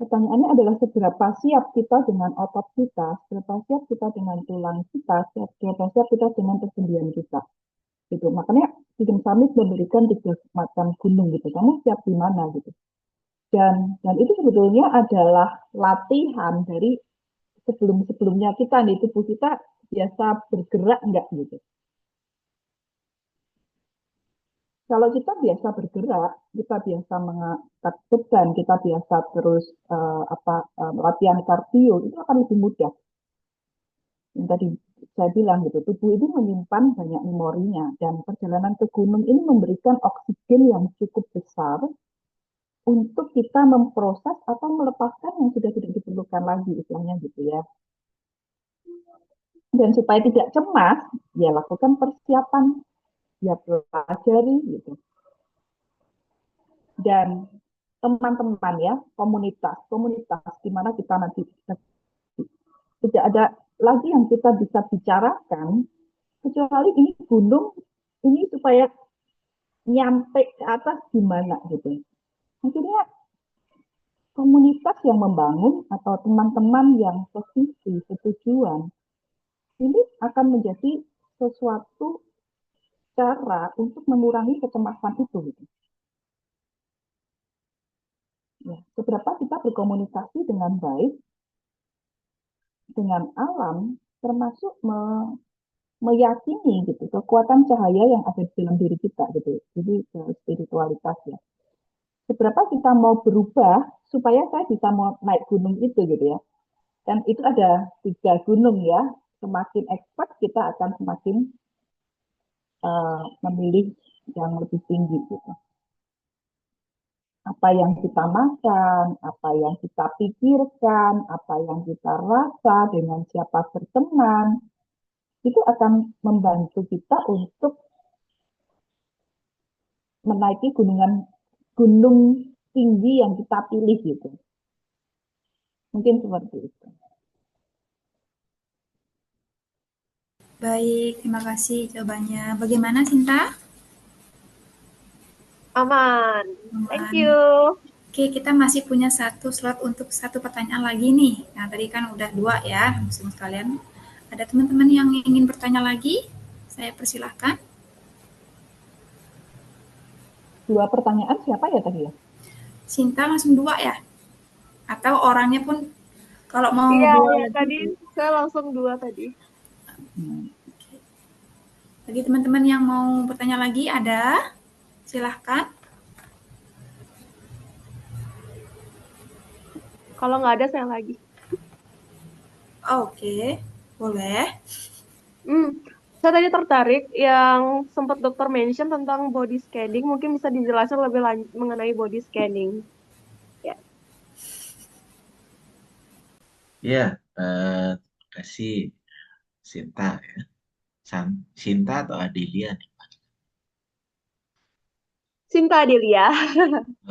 Pertanyaannya adalah seberapa siap kita dengan otot kita, seberapa siap kita dengan tulang kita, seberapa siap kita dengan persendian kita. Gitu. Makanya Hidden Summit memberikan 3 macam gunung gitu. Kamu siap di mana gitu. Dan itu sebetulnya adalah latihan dari sebelum-sebelumnya kita nih, tubuh kita biasa bergerak enggak gitu. Kalau kita biasa bergerak, kita biasa mengangkat beban, kita biasa terus latihan kardio, itu akan lebih mudah. Yang tadi saya bilang gitu, tubuh itu menyimpan banyak memorinya, dan perjalanan ke gunung ini memberikan oksigen yang cukup besar untuk kita memproses atau melepaskan yang sudah tidak diperlukan lagi, istilahnya gitu ya. Dan supaya tidak cemas, ya lakukan persiapan, ya pelajari gitu. Dan teman-teman ya, komunitas di mana kita nanti tidak ada lagi yang kita bisa bicarakan kecuali ini gunung ini supaya nyampe ke atas gimana gitu. Akhirnya komunitas yang membangun atau teman-teman yang sevisi, setujuan, ini akan menjadi sesuatu cara untuk mengurangi kecemasan itu. Gitu. Ya, seberapa kita berkomunikasi dengan baik dengan alam, termasuk meyakini gitu kekuatan cahaya yang ada di dalam diri kita gitu. Jadi spiritualitas ya. Seberapa kita mau berubah supaya saya bisa mau naik gunung itu gitu ya. Dan itu ada 3 gunung ya. Semakin expert kita akan semakin memilih yang lebih tinggi gitu. Apa yang kita makan, apa yang kita pikirkan, apa yang kita rasa, dengan siapa berteman, itu akan membantu kita untuk menaiki gunung tinggi yang kita pilih gitu. Mungkin seperti itu. Baik, terima kasih jawabannya. Bagaimana Sinta? Aman. Thank Aman. you. Oke, kita masih punya satu slot untuk satu pertanyaan lagi nih. Nah, tadi kan udah 2 ya, semua sekalian. Ada teman-teman yang ingin bertanya lagi? Saya persilahkan. 2 pertanyaan siapa ya tadi ya? Sinta langsung 2 ya? Atau orangnya pun kalau mau Iya, 2 ya, lagi? tadi saya langsung 2 tadi. Bagi teman-teman yang mau bertanya lagi ada? Silahkan. Kalau nggak ada, saya lagi. Oke, boleh. Saya tadi tertarik yang sempat dokter mention tentang body scanning. Mungkin bisa dijelaskan lebih lanjut mengenai body scanning. Ya. Ya, terima kasih Sinta ya. Sinta atau Adelia nih? Sinta Adelia.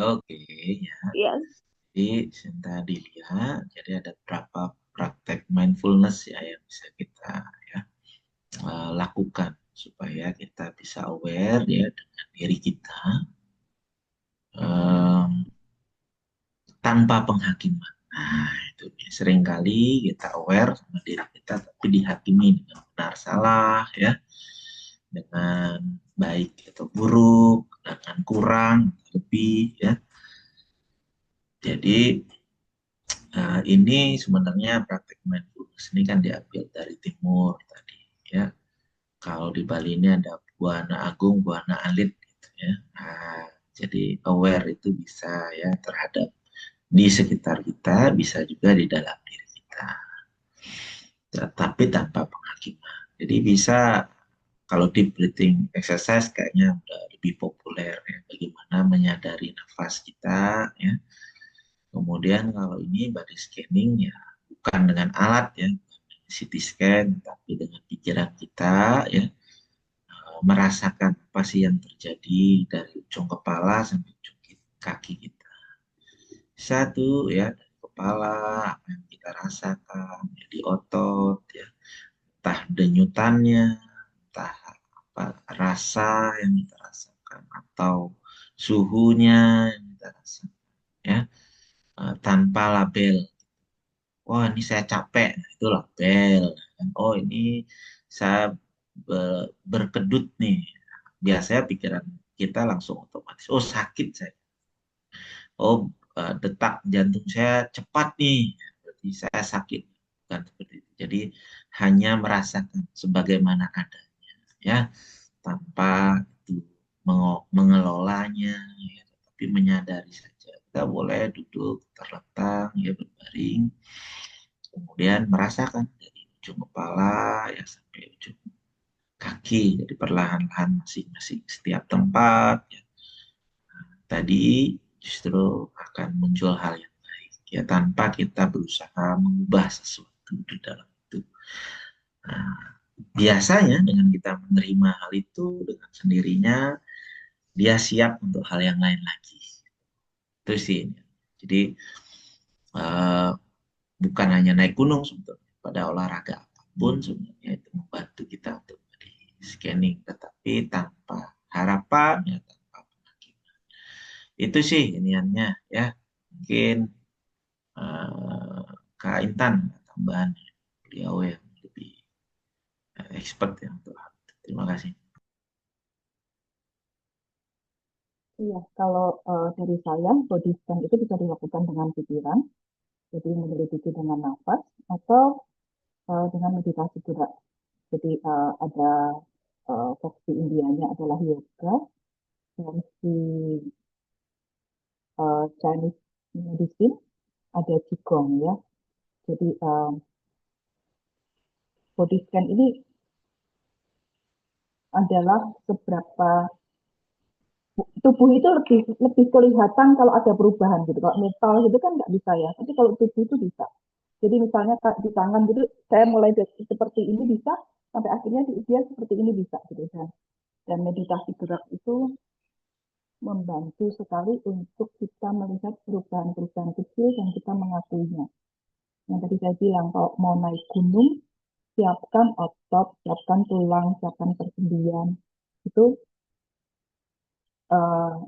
Oke, ya. Yes. Jadi Sinta Adelia, jadi ada beberapa praktek mindfulness ya yang bisa kita ya lakukan supaya kita bisa aware ya dengan diri kita tanpa penghakiman. Nah, itu seringkali kita aware sama diri kita tapi dihakimi dengan benar salah ya, dengan baik atau buruk, dengan kurang lebih ya. Jadi ini sebenarnya praktek mindfulness ini kan diambil dari timur tadi ya. Kalau di Bali ini ada Buana Agung, Buana Alit gitu ya. Nah, jadi aware itu bisa ya terhadap di sekitar kita, bisa juga di dalam diri kita. Tapi tanpa penghakiman. Jadi bisa kalau deep breathing exercise kayaknya udah lebih populer ya, bagaimana menyadari nafas kita ya. Kemudian kalau ini body scanning ya bukan dengan alat ya, CT scan, tapi dengan pikiran kita ya, merasakan apa sih yang terjadi dari ujung kepala sampai ujung kaki kita. Satu ya dari kepala apa yang kita rasakan ya, di otot ya, entah denyutannya, entah apa rasa yang kita rasakan atau suhunya yang kita rasakan ya, tanpa label. Wah ini saya capek, itu label. Oh ini saya berkedut nih. Biasanya pikiran kita langsung otomatis, oh sakit saya. Oh detak jantung saya cepat nih, berarti saya sakit. Bukan seperti itu. Jadi hanya merasakan sebagaimana adanya, ya, tanpa itu mengelolanya, ya, tapi menyadari saja. Kita boleh duduk terlentang, ya berbaring, kemudian merasakan dari ujung kepala ya sampai ujung kaki, jadi perlahan-lahan masing-masing setiap tempat ya. Tadi justru akan muncul hal yang baik ya, tanpa kita berusaha mengubah sesuatu di dalam itu. Nah, biasanya dengan kita menerima hal itu dengan sendirinya, dia siap untuk hal yang lain lagi. Itu sih. Jadi eh, bukan hanya naik gunung sebetulnya, pada olahraga apapun sebenarnya itu membantu kita untuk di scanning, tetapi tanpa harapan ya, tanpa penghakiman. Itu sih iniannya ya. Mungkin eh, Kak Intan tambahan, beliau yang lebih expert ya untuk hal itu. Terima kasih. Iya, kalau dari saya, body scan itu bisa dilakukan dengan pikiran, jadi menyelidiki dengan nafas, atau dengan meditasi gerak. Jadi ada versi Indianya adalah yoga, versi Chinese medicine ada qigong ya. Jadi body scan ini adalah seberapa tubuh itu lebih kelihatan kalau ada perubahan gitu. Kalau metal gitu kan nggak bisa ya, tapi kalau tubuh itu bisa. Jadi misalnya di tangan gitu, saya mulai dari seperti ini bisa, sampai akhirnya dia seperti ini bisa gitu kan. Dan meditasi gerak itu membantu sekali untuk kita melihat perubahan-perubahan kecil dan kita mengakuinya. Yang tadi saya bilang, kalau mau naik gunung, siapkan otot, siapkan tulang, siapkan persendian. Itu uh,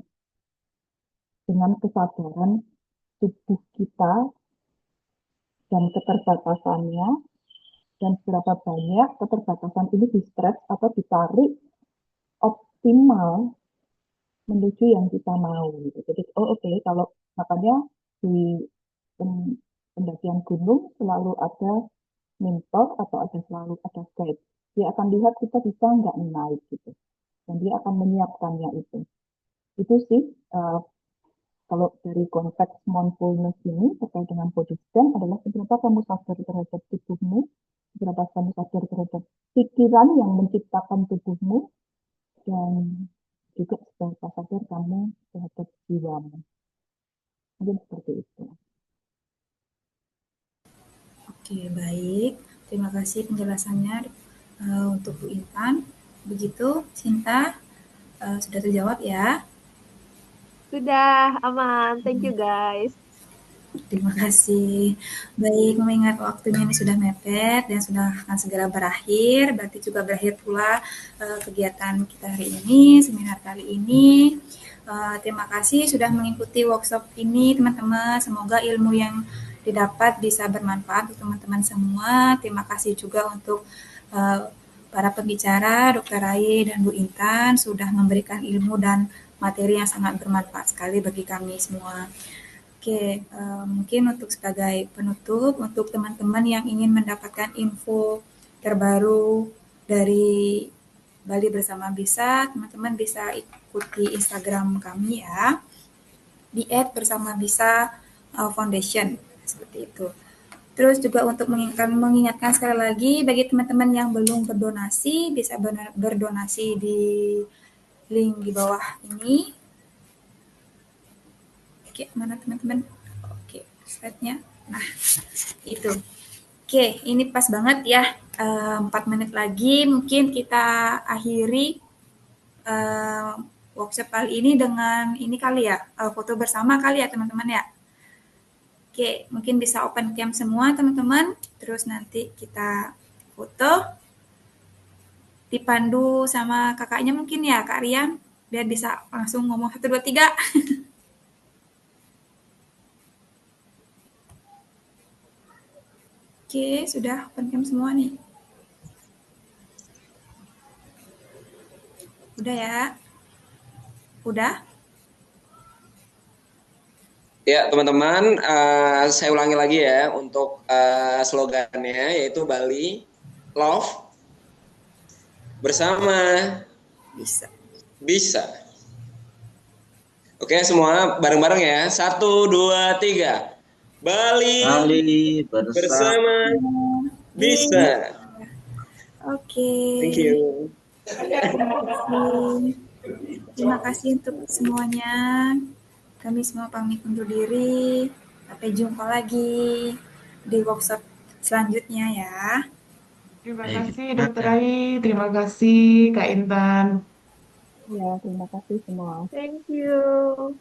dengan kesadaran tubuh kita dan keterbatasannya, dan seberapa banyak keterbatasan ini di-stretch atau ditarik optimal menuju yang kita mau gitu. Jadi oke, kalau makanya di pendakian gunung selalu ada mentor atau selalu ada guide. Dia akan lihat kita bisa nggak naik gitu, dan dia akan menyiapkannya itu. Itu sih kalau dari konteks mindfulness ini terkait dengan body scan adalah seberapa kamu sadar terhadap tubuhmu, seberapa kamu sadar terhadap pikiran yang menciptakan tubuhmu, dan juga seberapa sadar kamu terhadap jiwamu. Mungkin seperti itu. Oke, baik. Terima kasih penjelasannya untuk Bu Intan. Begitu, Sinta, sudah terjawab ya? Sudah aman. Thank you guys. Terima kasih. Baik, mengingat waktunya ini sudah mepet dan sudah akan segera berakhir, berarti juga berakhir pula kegiatan kita hari ini, seminar kali ini. Terima kasih sudah mengikuti workshop ini, teman-teman. Semoga ilmu yang didapat bisa bermanfaat untuk teman-teman semua. Terima kasih juga untuk para pembicara, Dr. Rai dan Bu Intan, sudah memberikan ilmu dan materi yang sangat bermanfaat sekali bagi kami semua. Oke, mungkin untuk sebagai penutup, untuk teman-teman yang ingin mendapatkan info terbaru dari Bali Bersama Bisa, teman-teman bisa ikuti Instagram kami ya, di @bersamabisa foundation, seperti itu. Terus juga untuk mengingatkan sekali lagi, bagi teman-teman yang belum berdonasi, bisa berdonasi di link di bawah ini. Oke, mana teman-teman? Oke, slide-nya. Nah, itu. Oke, ini pas banget ya. 4 menit lagi mungkin kita akhiri workshop kali ini dengan ini kali ya, foto bersama kali ya teman-teman ya. Oke, mungkin bisa open cam semua teman-teman. Terus nanti kita foto. Dipandu sama kakaknya mungkin ya, Kak Rian. Biar bisa langsung ngomong 1, 2, 3. Oke, sudah open cam semua nih. Udah ya? Udah? Ya, teman-teman, saya ulangi lagi ya untuk slogannya, yaitu Bali Love Bersama Bisa. Oke, semua bareng-bareng ya. 1, 2, 3. Bali bersama Bisa. Oke. Thank you. Terima kasih untuk semuanya. Kami semua pamit undur diri. Sampai jumpa lagi di workshop selanjutnya ya. Terima Baik, kasih terima Dokter kasih. Ai, terima kasih Kak Intan. Ya, terima kasih semua. Thank you.